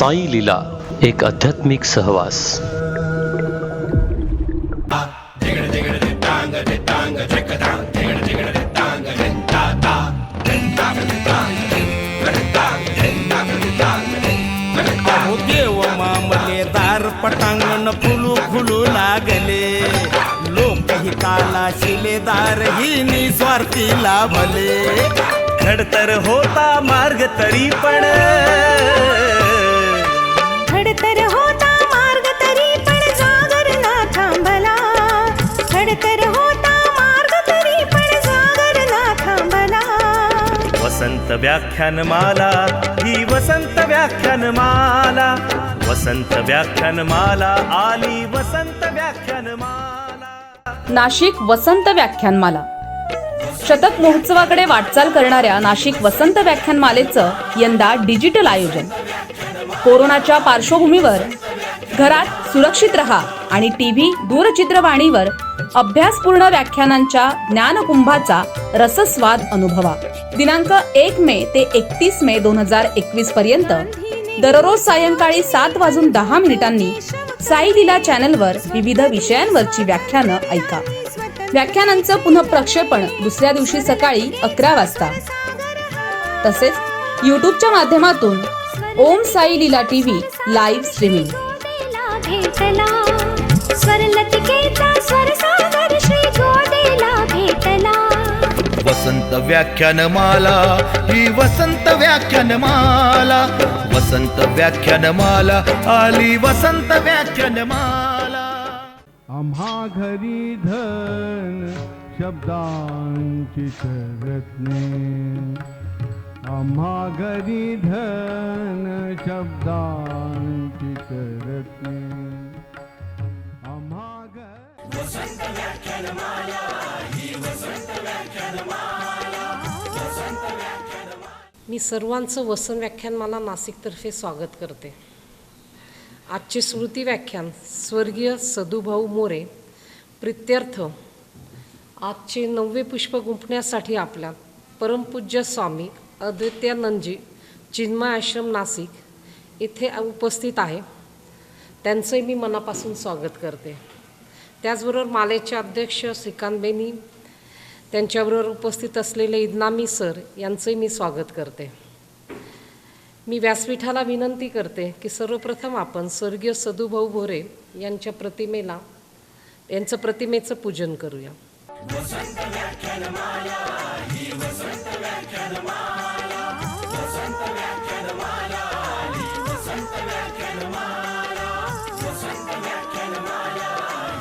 साई लीला, एक आध्यात्मिक सहवास. देव मामलेदार पटांगण फुलू फुलू लागले, लोक हिताला शिलेदार ही निस्वार्थी लाभले. खडतर होता मार्ग तरी पण, खडतर होता मार्ग तरी पण जागर ना थांबला. खडतर होता मार्ग तरी पण जागर ना थांबला. वसंत व्याख्यानमाला ही वसंत व्याख्यानमाला, वसंत व्याख्यानमाला आली वसंत व्याख्यानमाला. नाशिक वसंत व्याख्यानमाला. शतक महोत्सवाकडे वाटचाल करणाऱ्या नाशिक वसंत व्याख्यानमालेचं यंदा डिजिटल आयोजन. कोरोनाच्या पार्श्वभूमीवर घरात सुरक्षित रहा आणि टीव्ही दूरचित्रवाणीवर अभ्यासपूर्ण व्याख्यानांच्या ज्ञानकुंभाचा रसस्वाद अनुभवा. दिनांक 1 मे ते 31 मे 2021 पर्यंत दररोज सायंकाळी 7:10 साई लीला चॅनलवर विविध विषयांवरची व्याख्यानं ऐका. व्याख्यानांचं पुनःप्रक्षेपण दुसऱ्या दिवशी सकाळी 11 वाजता. तसेच यूट्यूबच्या माध्यमातून ओम साई लीला टीव्ही लाईव्ह स्ट्रीमिंग. भेटला स्वरलतिकेचा स्वरसागर श्री गोदेला भेटला. वसंत व्याख्यानमाला ही वसंत व्याख्यानमाला, वसंत व्याख्यानमाला आली वसंत व्याख्यानमाला. आम्हा घरी धन शब्दांची रत्ने, आम्हा घरी धन शब्दांची रत्ने, आम्हा वसंत व्याख्यानमाला ही वसंत व्याख्यानमाला, वसंत व्याख्यानमाला. मी सर्वांचं वसंत व्याख्यानमाला नाशिकतर्फे स्वागत करते. आजचे स्मृती व्याख्यान स्वर्गीय सदुभाऊ मोरे प्रित्यर्थ. आजचे 9वे पुष्प गुंफण्यासाठी आपल्या परमपूज्य स्वामी अद्वैतानंदजी चिन्मय आश्रम नाशिक येथे उपस्थित आहे. त्यांचंही मी मनापासून स्वागत करते. त्याचबरोबर मालेचे अध्यक्ष श्रीकांतबेनी, त्यांच्याबरोबर उपस्थित असलेले इदनामी सर यांचंही मी स्वागत करते. मी व्यासपीठाला विनंती करते की सर्वप्रथम आपण स्वर्गीय सदुभाऊ मोरे यांच्या यांचं प्रतिमेचं पूजन करूया. वसंत व्याख्यानमाला ही वसंत व्याख्यानमाला, वसंत व्याख्यानमाला आली वसंत व्याख्यानमाला, वसंत व्याख्यानमाला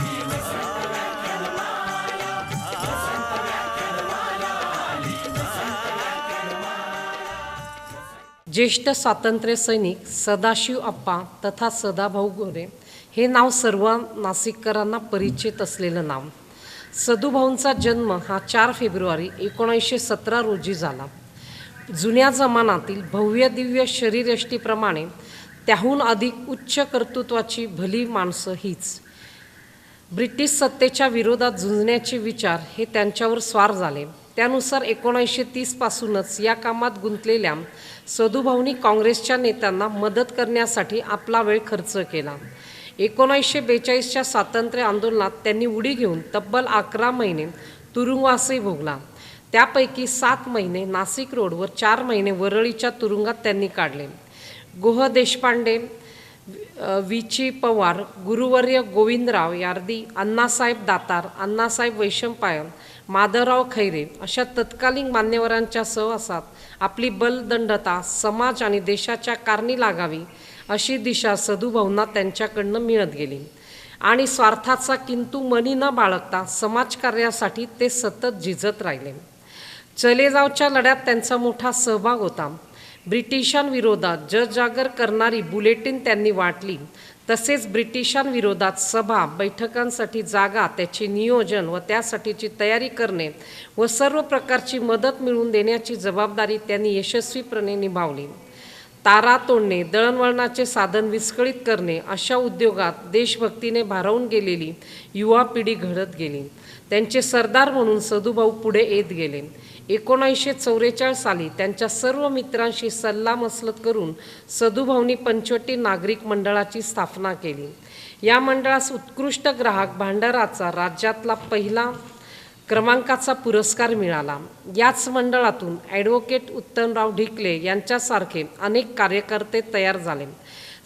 ही वसंत व्याख्यानमाला, वसंत व्याख्यानमाला आली वसंत व्याख्यानमाला. ज्येष्ठ स्वातंत्र्य सैनिक सदाशिव अप्पा तथा सदाभाऊ गोरे हे नाव सर्व नाशिककरांना परिचित असलेलं नाव. सदुभाऊंचा जन्म हा 4 फेब्रुवारी 1917 रोजी झाला. जुन्या जमानातील भव्य दिव्य शरीरयष्टीप्रमाणे त्याहून अधिक उच्च कर्तृत्वाची भली माणसं हीच. ब्रिटिश सत्तेच्या विरोधात झुंजण्याचे विचार हे त्यांच्यावर स्वार झाले. त्यानुसार 1930 पासूनच या कामात गुंतलेल्या सदुभाऊंनी काँग्रेसच्या नेत्यांना मदत करण्यासाठी आपला वेळ खर्च केला. 1942च्या स्वातंत्र्य आंदोलनात त्यांनी उडी घेऊन तब्बल 11 महिने तुरुंगवासही भोगला. त्यापैकी 7 महिने नाशिक रोडवर, 4 महिने वरळीच्या तुरुंगात त्यांनी काढले. गोह देशपांडे, विची पवार, गुरुवर्य गोविंदराव यार्दी, अण्णासाहेब दातार, अण्णासाहेब वैशंपायन, माधवराव खैरे अशा तत्कालीन मान्यवरांच्या सहवासात आपली बलदंडता समाज आणि देशाच्या कारणी लागावी अशी दिशा सदुभाऊंना त्यांच्याकडनं मिळत गेली. आणि स्वार्थाचा किंतु मनी न बाळगता समाजकार्यासाठी ते सतत झिजत राहिले. चलेजावच्या लढ्यात त्यांचा मोठा सहभाग होता. ब्रिटिशांविरोधात जगजागर करणारी बुलेटिन त्यांनी वाटली. तसेच ब्रिटिशांविरोधात सभा बैठकांसाठी जागा, त्याचे नियोजन व त्यासाठीची तयारी करणे व सर्व प्रकारची मदत मिळवून देण्याची जबाबदारी त्यांनी यशस्वीपणे निभावली. तारा तोडणे, दळणवळणाचे साधन विस्कळीत करणे अशा उद्योगात देशभक्तीने भारावून गेलेली युवा पिढी घडत गेली. त्यांचे सरदार म्हणून सदुभाऊ पुढे येत गेले. 1944 साली त्यांच्या सर्व मित्रांशी सल्लामसलत करून सदुभाऊंनी पंचवटी नागरिक मंडळाची स्थापना केली. या मंडळास उत्कृष्ट ग्राहक भांडाराचा राज्यातला पहिला क्रमांकाचा पुरस्कार मिळाला. याच मंडळातून ॲडव्होकेट उत्तमराव ढिकले यांच्यासारखे अनेक कार्यकर्ते तयार झाले.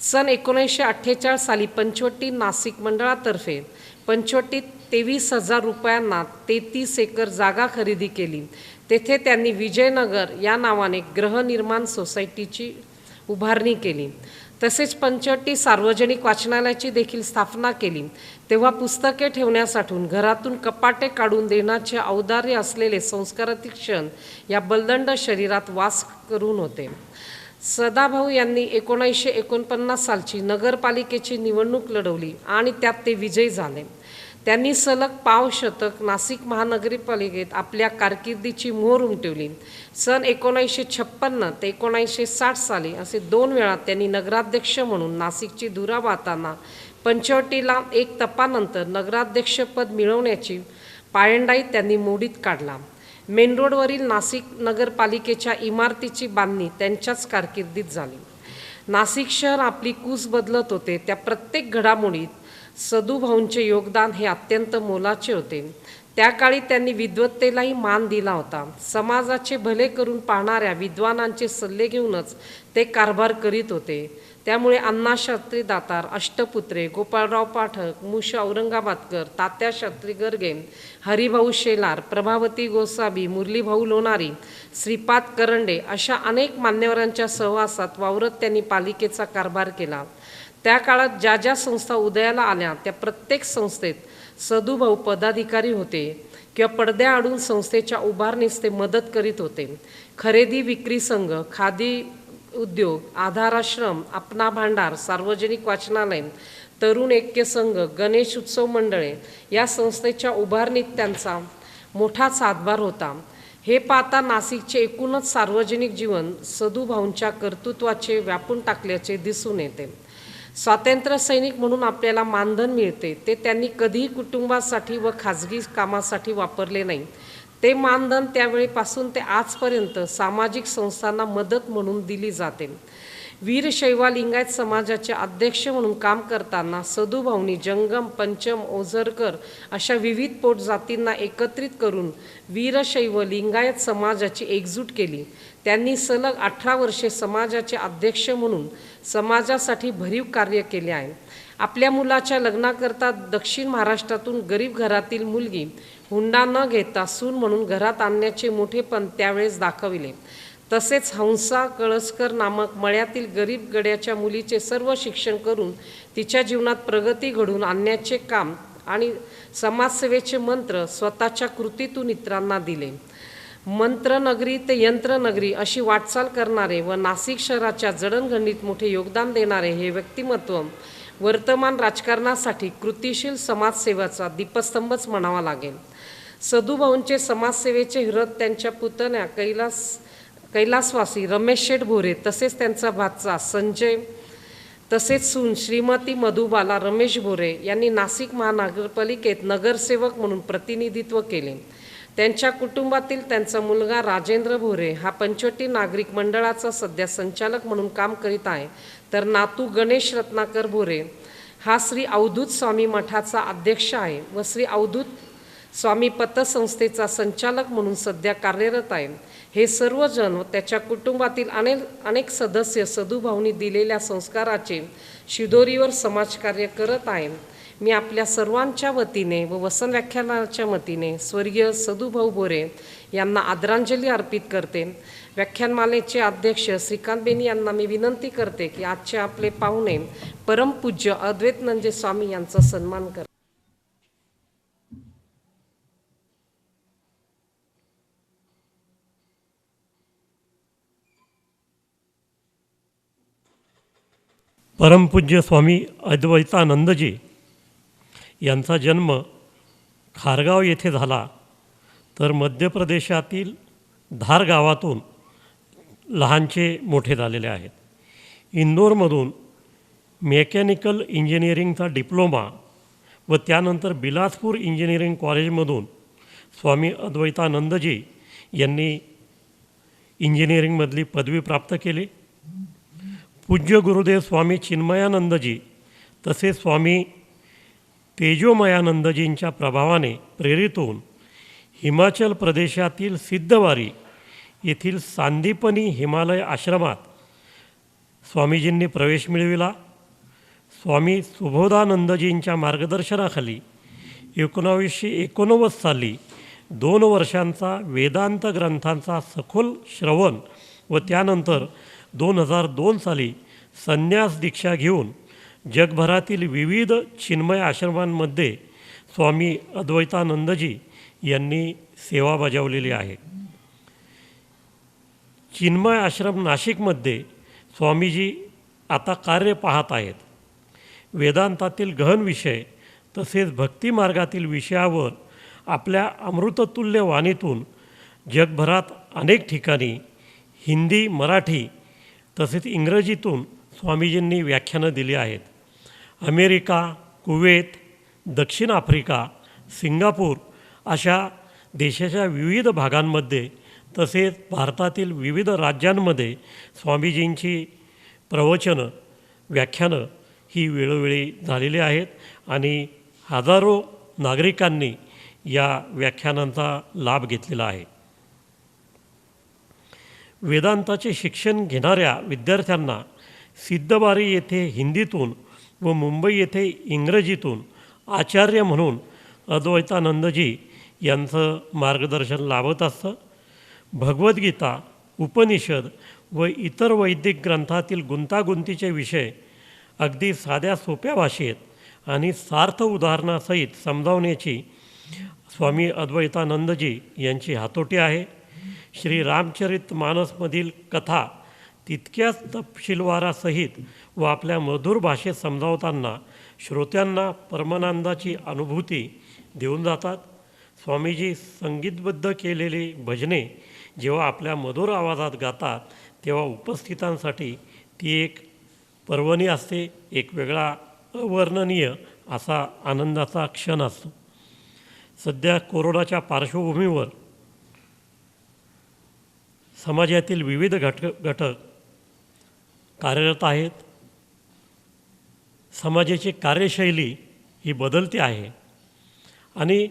सन 1948 साली पंचवटी नाशिक मंडळातर्फे पंचवटीत 23,000 रुपयांना 33 एकर जागा खरेदी केली. तेथे त्यांनी विजयनगर या नावाने गृहनिर्माण सोसायटीची उभारणी केली. तसेच पंचवटी सार्वजनिक वाचनालयाची देखील स्थापना केली. तेव्हा पुस्तके ठेवण्यासाठी घरातून कपाटे काढून देण्याचे औदार्य असलेले संस्कारातील क्षण या बलदंड शरीरात वास करून होते. सदाभाऊ यांनी 1949 सालची नगरपालिकेची निवडणूक लढवली आणि त्यात ते विजयी झाले. त्यांनी सलग पावशतक नाशिक महानगरपालिकेत आपल्या कारकिर्दीची मोहर उमटवली. सन 1956 ते 1960 साली असे 2 वेळा त्यांनी नगराध्यक्ष म्हणून नाशिकची धुरा वाहताना पंचवटीला एक तपानंतर नगराध्यक्षपद मिळवण्याची पायंडाई त्यांनी मोडीत काढला. मेन रोडवरील नाशिक नगरपालिकेच्या इमारतीची बांधणी त्यांच्याच कारकिर्दीत झाली. नाशिक शहर आपली कूस बदलत होते त्या प्रत्येक घडामोडीत सदुभाऊंचे योगदान हे अत्यंत मोलाचे होते. त्या काळी त्यांनी विद्वत्तेलाही मान दिला होता. समाजाचे भले करून पाहणाऱ्या विद्वानांचे सल्ले घेऊनच ते कारभार करीत होते. त्यामुळे अण्णाशास्त्री दातार, अष्टपुत्रे, गोपाळराव पाठक, मुश औरंगाबादकर, तात्याशास्त्री गर्गे, हरिभाऊ शेलार, प्रभावती गोसावी, मुरलीभाऊ लोणारी, श्रीपाद करंडे अशा अनेक मान्यवरांच्या सहवासात वावरत त्यांनी पालिकेचा कारभार केला. त्या काळात ज्या ज्या संस्था उदयाला आल्या त्या प्रत्येक संस्थेत सदुभाऊ पदाधिकारी होते किंवा पडद्याआडून संस्थेच्या उभारणीस ते मदत करीत होते. खरेदी विक्री संघ, खादी उद्योग, आधाराश्रम, अपना भांडार, सार्वजनिक वाचनालय, तरुण ऐक्य संघ, गणेश उत्सव मंडळे या संस्थेच्या उभारणीत त्यांचा मोठाच हातभार होता. हे पाहता नाशिकचे एकूणच सार्वजनिक जीवन सदुभाऊंच्या कर्तृत्वाचे व्यापून टाकल्याचे दिसून येते. स्वातंत्र्य सैनिक म्हणून आपल्याला मानधन मिळते ते त्यांनी कधीही कुटुंबासाठी व खाजगी कामासाठी वापरले नाही. ते मानधन त्यावेळीपासून ते आजपर्यंत सामाजिक संस्थांना मदत म्हणून दिली जाते. वीरशैव लिंगायत समाजाचे अध्यक्ष म्हणून काम करताना सदुभाऊंनी जंगम, पंचम, ओझरकर अशा विविध पोटजातींना एकत्रित करून वीरशैव लिंगायत समाजाची एकजूट केली. त्यांनी सलग 18 वर्षे समाजाचे अध्यक्ष म्हणून समाजासाठी भरीव कार्य केले आहे. आपल्या मुलाच्या लग्नाकरता दक्षिण महाराष्ट्रातून गरीब घरातील मुलगी हुंडा न घेता सून म्हणून घरात आणण्याचे मोठेपण त्यावेळेस दाखविले. तसेच हंसा कळसकर नामक मळ्यातील गरीब गड्याच्या मुलीचे सर्व शिक्षण करून तिच्या जीवनात प्रगती घडवून आणण्याचे काम आणि समाजसेवेचे मंत्र स्वतःच्या कृतीतून इतरांना दिले. मंत्रनगरी ते यंत्रनगरी अशी वाटचाल करणारे व नाशिक शहराच्या जडणघडणीत मोठे योगदान देणारे हे व्यक्तिमत्व वर्तमान राजकारणासाठी कृतिशील समाजसेवेचा दीपस्तंभच म्हणावा लागेल. सदुभाऊंचे समाजसेवेचे हृद त्यांच्या पुतण्या कैलासवासी रमेश शेठ भोरे तसेच त्यांचा भाचा संजय तसेच सून श्रीमती मधुबाला रमेश भोरे यांनी नाशिक महानगरपालिकेत नगरसेवक म्हणून प्रतिनिधित्व केले. त्यांच्या कुटुंबातील त्यांचा मुलगा राजेंद्र भोरे हा पंचवटी नागरिक मंडळाचा सध्या संचालक म्हणून काम करीत आहे. तर नातू गणेश रत्नाकर भोरे हा श्री अवधूत स्वामी मठाचा अध्यक्ष आहे व श्री अवधूत स्वामी पतसंस्थेचा संचालक म्हणून सध्या कार्यरत आहे. हे सर्वजण व त्याच्या कुटुंबातील अनेक सदस्य सदुभाऊंनी दिलेल्या संस्काराचे शिदोरीवर समाजकार्य करत आहेत. मी आपल्या सर्वांच्या वतीने व वसन व्याख्यानाच्या वतीने स्वर्गीय सदुभाऊ भोरे यांना आदरांजली अर्पित करते. व्याख्यानमालेचे अध्यक्ष श्रीकांतबेनी यांना मी विनंती करते की आजचे आपले पाहुणे परमपूज्य अद्वैतानंद स्वामी यांचा सन्मान कर. परमपूज्य स्वामी अद्वैतानंदजी यांचा जन्म खारगाव येथे झाला. तर मध्य प्रदेशातील धार गावातून लहानचे मोठे झालेले आहेत. इंदोरमधून मेकॅनिकल इंजिनिअरिंगचा डिप्लोमा व त्यानंतर बिलासपूर इंजिनिअरिंग कॉलेजमधून स्वामी अद्वैतानंदजी यांनी इंजिनिअरिंगमधली पदवी प्राप्त केली. पूज्य गुरुदेव स्वामी चिन्मयानंदजी तसेच स्वामी तेजोमयानंदजींच्या प्रभावाने प्रेरित होऊन हिमाचल प्रदेशातील सिद्धवारी येथील सांदीपनी हिमालय आश्रमात स्वामीजींनी प्रवेश मिळविला. स्वामी सुबोधानंदजींच्या मार्गदर्शनाखाली 1989 साली 2 वर्षांचा वेदांत ग्रंथांचा सखोल श्रवण व त्यानंतर 2002 साली संन्यास दीक्षा घेऊन जगभरातील विविध चिन्मय आश्रमांमध्ये स्वामी अद्वैतानंदजी यांनी सेवा बजावलेली आहे. चिन्मय आश्रम नाशिकमध्ये स्वामीजी आता कार्य पाहत आहेत. वेदांतातील गहन विषय तसेच भक्तिमार्गातील विषयावर आपल्या अमृततुल्य वाणीतून जगभरात अनेक ठिकाणी हिंदी, मराठी तसेच इंग्रजीतून स्वामीजींनी व्याख्यानं दिली आहेत. अमेरिका, कुवेत, दक्षिण आफ्रिका, सिंगापूर अशा देशाच्या विविध भागांमध्ये तसेच भारतातील विविध राज्यांमध्ये स्वामीजींची प्रवचनं, व्याख्यानं ही वेळोवेळी झालेली आहेत आणि हजारो नागरिकांनी या व्याख्यानांचा लाभ घेतलेला आहे. वेदांताचे शिक्षण घेणाऱ्या विद्यार्थ्यांना सिद्धवारी येथे हिंदीतून व मुंबई येथे इंग्रजीतून आचार्य म्हणून अद्वैतानंदजी यांचं मार्गदर्शन लाभत असतं. भगवद्गीता, उपनिषद व इतर वैदिक ग्रंथातील गुंतागुंतीचे विषय अगदी साध्या सोप्या भाषेत आणि सार्थ उदाहरणासहित समजावण्याची स्वामी अद्वैतानंदजी यांची हातोटी आहे. श्री रामचरित मानसमधील कथा तितक्याच तपशीलवारासहित व आपल्या मधुर भाषेत समजावताना श्रोत्यांना परमानंदाची अनुभूती देऊन जातात. स्वामीजी संगीतबद्ध केलेली भजने जेव्हा आपल्या मधुर आवाजात गातात तेव्हा उपस्थितांसाठी ती एक पर्वणी असते, एक वेगळा अवर्णनीय असा आनंदाचा क्षण असतो. सध्या कोरोनाच्या पार्श्वभूमीवर समाजातील विविध घटक कार्यरत आहेत. समाजाची कार्यशैली ही बदलते आहे आणि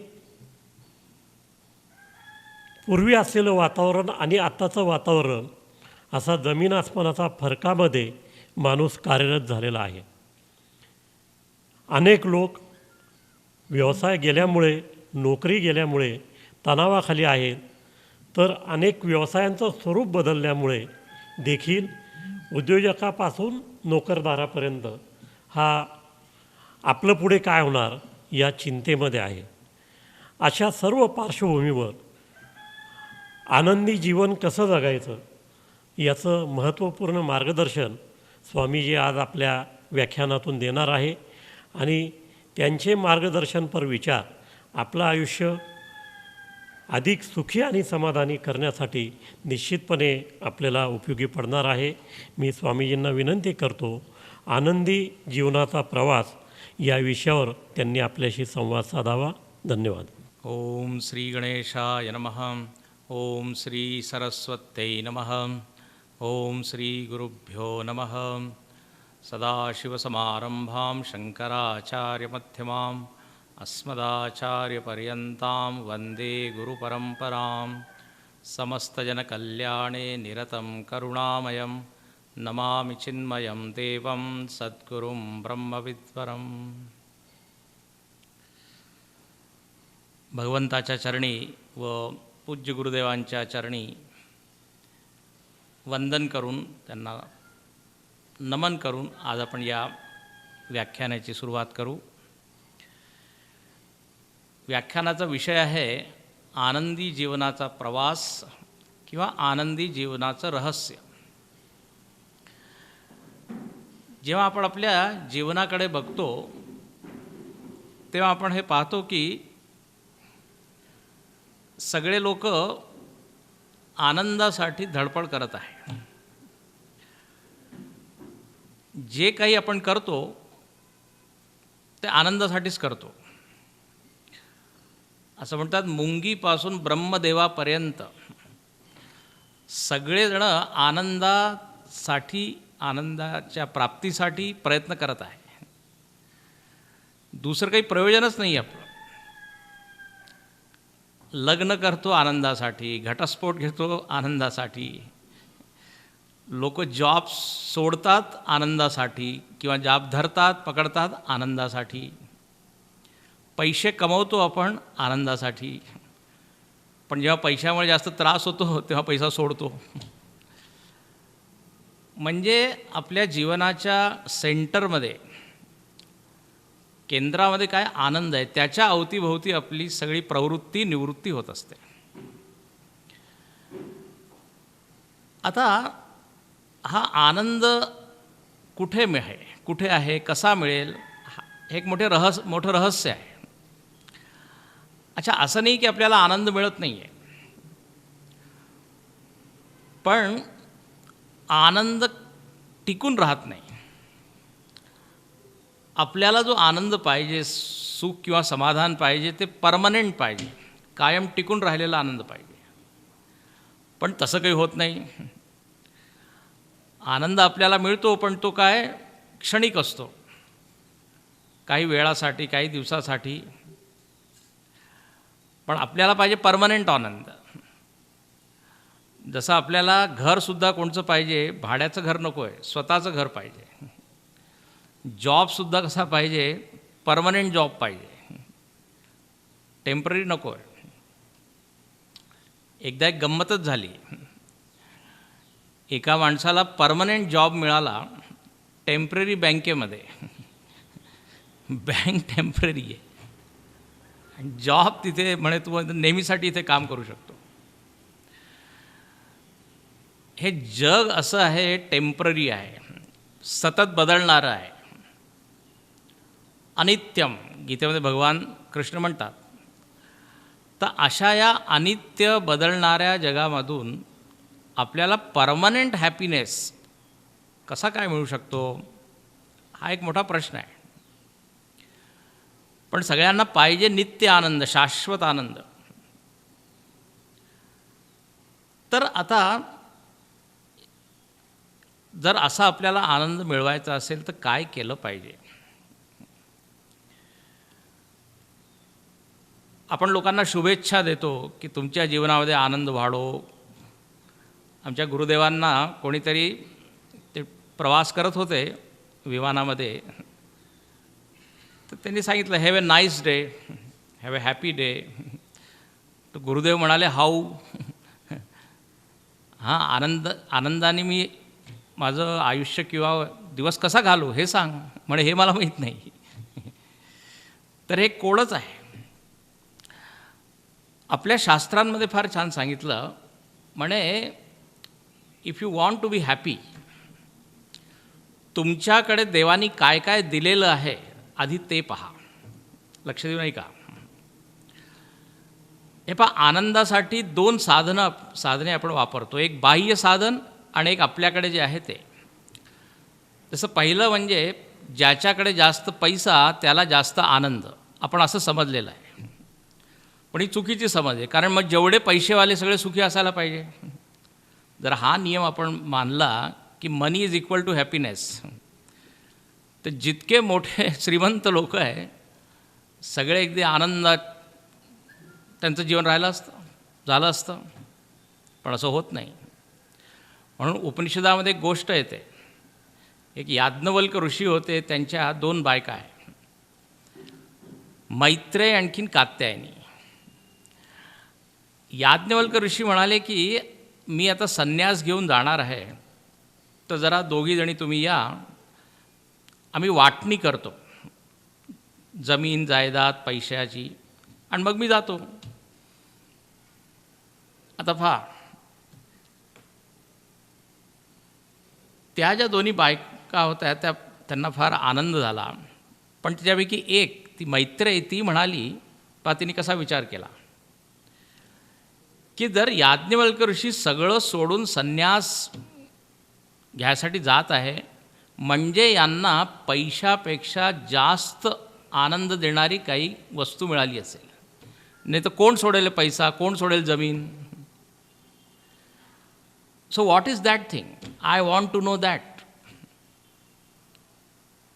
पूर्वी असलेलं वातावरण आणि आत्ताचं वातावरण असा जमीन आसमानाचा फरकामध्ये माणूस कार्यरत झालेला आहे. अनेक लोक व्यवसाय गेल्यामुळे, नोकरी गेल्यामुळे तणावाखाली आहेत, तर अनेक व्यवसायांचं स्वरूप बदलल्यामुळे देखील उद्योजकापासून नोकरदारापर्यंत हा आपलं पुढे काय होणार या चिंतेमध्ये आहे. अशा सर्व पार्श्वभूमीवर आनंदी जीवन कसं जगायचं याचं महत्त्वपूर्ण मार्गदर्शन स्वामीजी आज आपल्या व्याख्यानातून देणार आहे आणि त्यांचे मार्गदर्शनपर विचार आपलं आयुष्य अधिक सुखी आणि समाधानी करण्यासाठी निश्चितपणे आपल्याला उपयोगी पडणार आहे. मी स्वामीजींना विनंती करतो, आनंदी जीवनाचा प्रवास या विषयावर त्यांनी आपल्याशी संवाद साधावा. धन्यवाद. ओम श्री गणेशाय नमः. ओम श्री सरस्वत्यै नमः. ओम श्री गुरुभ्यो नमः. सदाशिवसमारंभां शंकराचार्यमध्यमाम् अस्मदाचार्यपर्यन्तां वन्दे गुरुपरम्परां. समस्तजनकल्याणे निरतं करुणामयं नमामि चिन्मयं देवं सद्गुरुं ब्रह्मविद्वरम्. भगवंताच्या चरणी व पूज्य गुरुदेवांच्या चरणी वंदन करून, त्यांना नमन करून आज आपण या व्याख्यानाची सुरुवात करू. व्याख्यानाचा विषय आहे आनंदी जीवनाचा प्रवास किंवा आनंदी जीवनाचं रहस्य. जेव्हा आपण आपल्या जीवनाकडे बघतो तेव्हा आपण हे पाहतो की सगळे लोक आनंदासाठी धडपड करत आहे. जे काही आपण करतो ते आनंदासाठीच करतो. असं म्हणतात, मुंगीपासून ब्रह्मदेवापर्यंत सगळेजण आनंदासाठी, आनंदाच्या प्राप्तीसाठी प्रयत्न करत आहे. दुसरं काही प्रयोजनच नाही आपलं. लग्न करतो आनंदासाठी, घटस्फोट घेतो आनंदासाठी, लोक जॉब सोडतात आनंदासाठी किंवा जॉब धरतात, पकडतात आनंदासाठी, पैसे कमवतो आपण आनंदासाठी, पण जेव्हा पैशामुळे जास्त त्रास होतो तेव्हा पैसा सोडतो. म्हणजे आपल्या जीवनाच्या सेंटरमध्ये, केंद्रामध्ये काय आनंद आहे त्याच्या अवतीभोवती आपली सगळी प्रवृत्ती निवृत्ती होत असते. आता हा आनंद कुठे आहे, कसा मिळेल, हे एक मोठं रहस्य आहे. अच्छा, असं नाही की आपल्याला आनंद मिळत नाही आहे, पण आनंद टिकून राहत नाही. आपल्याला जो आनंद पाहिजे, सुख किंवा समाधान पाहिजे, ते परमनंट पाहिजे, कायम टिकून राहिलेला आनंद पाहिजे. पण तसं काही होत नाही. आनंद आपल्याला मिळतो, पण तो काय क्षणिक असतो, काही वेळासाठी, काही दिवसासाठी. पण आपल्याला पाहिजे परमनंट आनंद. जसं आपल्याला घरसुद्धा कोणचं पाहिजे, भाड्याचं घर नको आहे, स्वतःचं घर पाहिजे. जॉबसुद्धा कसा पाहिजे, परमनंट जॉब पाहिजे, टेम्पररी नको आहे. एकदा एक गंमतच झाली. एका माणसाला परमनंट जॉब मिळाला टेम्पररी बँकेमध्ये. बँक टेम्पररी आहे, जॉब तिथे म्हणे तू नेहमीसाठी इथे काम करू शकतो. हे जग असं आहे, टेम्पररी आहे, सतत बदलणारं आहे, अनित्यम गीतेमध्ये भगवान कृष्ण म्हणतात. तर अशा या अनित्य बदलणाऱ्या जगामधून आपल्याला परमनंट हॅपीनेस कसा काय मिळू शकतो, हा एक मोठा प्रश्न आहे. पण सगळ्यांना पाहिजे नित्य आनंद, शाश्वत आनंद. तर आता जर असा आपल्याला आनंद मिळवायचा असेल तर काय केलं पाहिजे? आपण लोकांना शुभेच्छा देतो की तुमच्या जीवनामध्ये आनंद वाढो. आमच्या गुरुदेवांना कोणीतरी ते प्रवास करत होते विमानामध्ये, तर त्यांनी सांगितलं have a nice day, have a happy day. तर गुरुदेव म्हणाले हाऊ, हां आनंदाने मी माझं आयुष्य किंवा दिवस कसा घालू हे सांग. म्हणे हे मला माहीत नाही. तर हे कोडच आहे. आपल्या शास्त्रांमध्ये फार छान सांगितलं, म्हणे if you want to be happy, तुमच्याकडे देवानी काय काय दिलेलं आहे आधी ते पहा. लक्ष देऊ नाही का? हे पहा, आनंदासाठी दोन साधने आपण वापरतो. एक बाह्य साधन आणि एक आपल्याकडे जे आहे ते. तसं पहिलं म्हणजे ज्याच्याकडे जास्त पैसा त्याला जास्त आनंद, आपण असं समजलेलं आहे. पण ही चुकीची समज आहे, कारण मग जेवढे पैसेवाले सगळे सुखी असायला पाहिजे. जर हा नियम आपण मानला की मनी इज इक्वल टू हॅपीनेस, तर जितके मोठे श्रीमंत लोक आहे सगळे अगदी आनंदात त्यांचं जीवन झालं असतं. पण असं होत नाही. म्हणून उपनिषदामध्ये एक गोष्ट येते. एक याज्ञवल्क ऋषी होते, त्यांच्या दोन बायका आहे, मैत्रेय आणखीन कात्यायनी. याज्ञवल्क ऋषी म्हणाले की मी आता संन्यास घेऊन जाणार आहे, तर जरा दोघीजणी तुम्ही या, आम्ही वाटणी करतो जमीन जायदाद पैशाची, आणि मग मी जातो. आता पहा, त्या ज्या दोन्ही बायका होत्या त्यांना फार आनंद झाला. पण त्याच्यापैकी एक, ती मैत्रेय, ती म्हणाली, पहा तिने कसा विचार केला की जर याज्ञवल्क ऋषी सगळं सोडून संन्यास घ्यायसाठी जात आहे, म्हणजे यांना पैशापेक्षा जास्त आनंद देणारी काही वस्तू मिळाली असेल. नाही तर कोण सोडेल पैसा, कोण सोडेल जमीन. So what is that thing? I want to know that.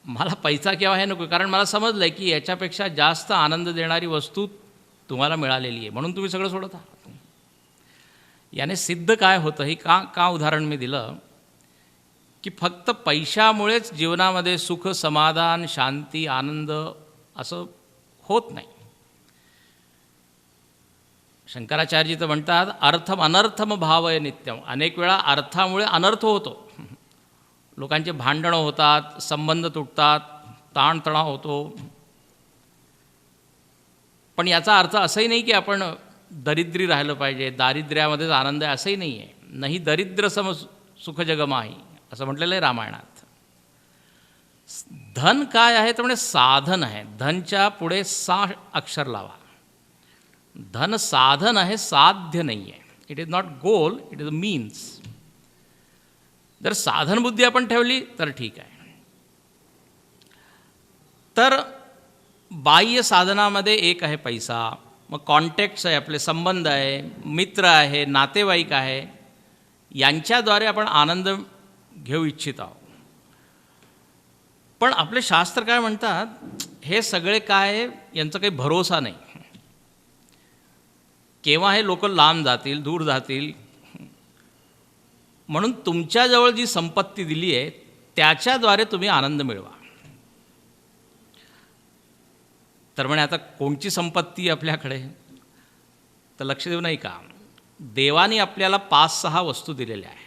मला पैसा केव्हा हे नको, कारण मला समजलं आहे की याच्यापेक्षा जास्त आनंद देणारी वस्तू तुम्हाला मिळालेली आहे, म्हणून तुम्ही सगळं सोडत आहात. याने सिद्ध काय होतं, हे का उदाहरण मी दिलं, की फक्त पैशामुळेच जीवनामध्ये सुख, समाधान, शांती, आनंद असं होत नाही. शंकराचार्यजी तर म्हणतात अर्थम अनर्थम भावय नित्यम. अनेक वेळा अर्थामुळे अनर्थ होतो. लोकांचे भांडणं होतात, संबंध तुटतात, ताणतणाव होतो. पण याचा अर्थ असंही नाही की आपण दरिद्री राहिलं पाहिजे, दारिद्र्यामध्येच आनंद आहे असंही नाही आहे. नाही दरिद्र सम सुख जगमाही असं म्हटलेलं आहे रामायणात. धन काय आहे तर म्हणजे साधन आहे. धनच्या पुढे 6 अक्षर लावा. धन साधन आहे, साध्य नाही आहे. It is not goal, it is a means. जर साधनबुद्धी आपण ठेवली तर ठीक आहे. तर बाह्य साधनामध्ये एक आहे पैसा, मग कॉन्टॅक्ट्स आहे, आपले संबंध आहे, मित्र आहे, नातेवाईक आहे, यांच्याद्वारे आपण आनंद घेऊ इच्छित आहोत. पण आपले शास्त्र काय म्हणतात, हे सगळे काय, यांचा काही भरोसा नाही. केव्हा हे लोक लांब जातील, दूर जातील. म्हणून तुमच्याजवळ जी संपत्ती दिली आहे त्याच्याद्वारे तुम्ही आनंद मिळवा. तर म्हणे आता कोणची संपत्ती आपल्याकडे, तर लक्ष देऊ नाही का, देवाने आपल्याला 5-6 वस्तू दिलेल्या आहे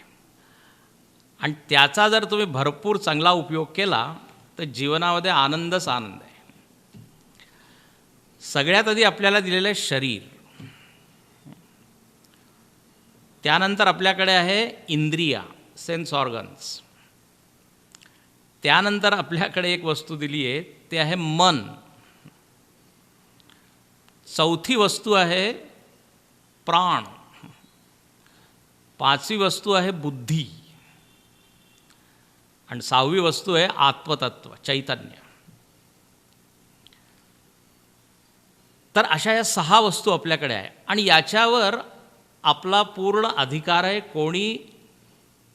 आणि त्याचा जर तुम्ही भरपूर चांगला उपयोग केला तर जीवनामध्ये आनंदच आनंद आहे. सगळ्यात आधी आपल्याला दिलेलं आहे शरीर. त्यानंतर आपल्याकडे आहे इंद्रिया, सेन्स ऑर्गन्स. त्यानंतर आपल्याकडे एक वस्तू दिली आहे ते आहे मन. चौथी वस्तू आहे प्राण. 5वी वस्तू आहे बुद्धी. आणि 6वी वस्तू आहे आत्मतत्व, चैतन्य. तर अशा या 6 वस्तू आपल्याकडे आहे आणि याच्यावर आपला पूर्ण अधिकार आहे. कोणी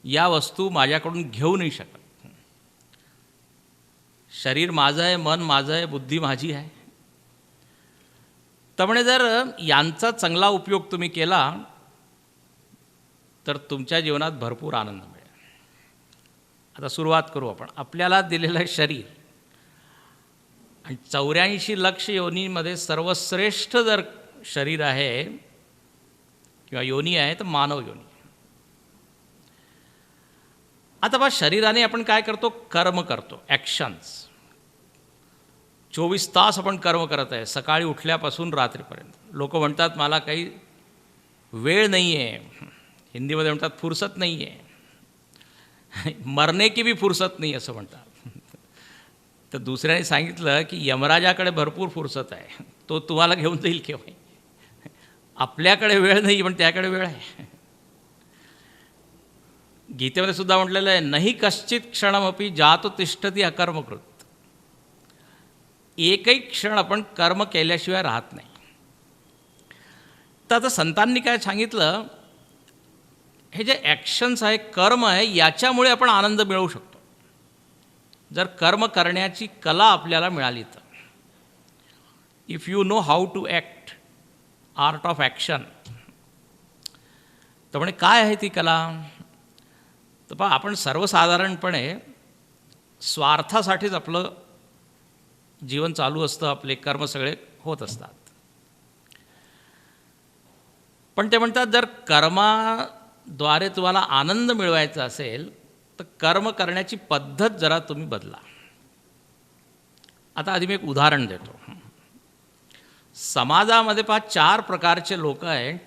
या वस्तू माझ्याकडून घेऊ नाही शकत. शरीर माझं आहे, मन माझं आहे, बुद्धी माझी आहे. त्यामुळे जर यांचा चांगला उपयोग तुम्ही केला तर तुमच्या जीवनात भरपूर आनंद मिळेल. आता सुरुवात करू आपण. आपल्याला दिलेलं आहे शरीर आणि 84 लक्ष योनीमध्ये सर्वश्रेष्ठ जर शरीर आहे किंवा योनी आहे तर मानव योनी. आता बा शरीराने आपण काय करतो, कर्म करतो, ॲक्शन्स. 24 तास आपण कर्म करत आहे, सकाळी उठल्यापासून रात्रीपर्यंत. लोक म्हणतात मला काही वेळ नाही आहे, हिंदीमध्ये म्हणतात फुरसत नाही आहे, मरने की भी फुरसत नाही असं म्हणतात. तर दुसऱ्याने सांगितलं की यमराजाकडे भरपूर फुरसत आहे, तो तुम्हाला घेऊन जाईल केव्हा. आपल्याकडे वेळ नाही पण त्याकडे वेळ आहे. गीतेमध्ये सुद्धा म्हटलेलं आहे नाही कश्चित क्षणमपि जातो तिष्ठती अकर्मकृत. एकही क्षण आपण कर्म केल्याशिवाय राहत नाही. तर आता संतांनी काय सांगितलं, हे जे ॲक्शन्स आहे, कर्म आहे, याच्यामुळे आपण आनंद मिळवू शकतो. जर कर्म करण्याची कला आपल्याला मिळाली तर. If you know how to act, art of action. तर म्हणजे काय आहे ती कला, तर पहा आपण सर्वसाधारणपणे स्वार्थासाठीच आपलं जीवन चालू असतं, आपले कर्म सगळे होत असतात. पण ते म्हणतात जर कर्माद्वारे तुम्हाला आनंद मिळवायचा असेल तर कर्म करण्याची पद्धत जरा तुम्ही बदला. आता आधी मी एक उदाहरण देतो. समाजामध्ये 4 प्रकारचे लोक आहेत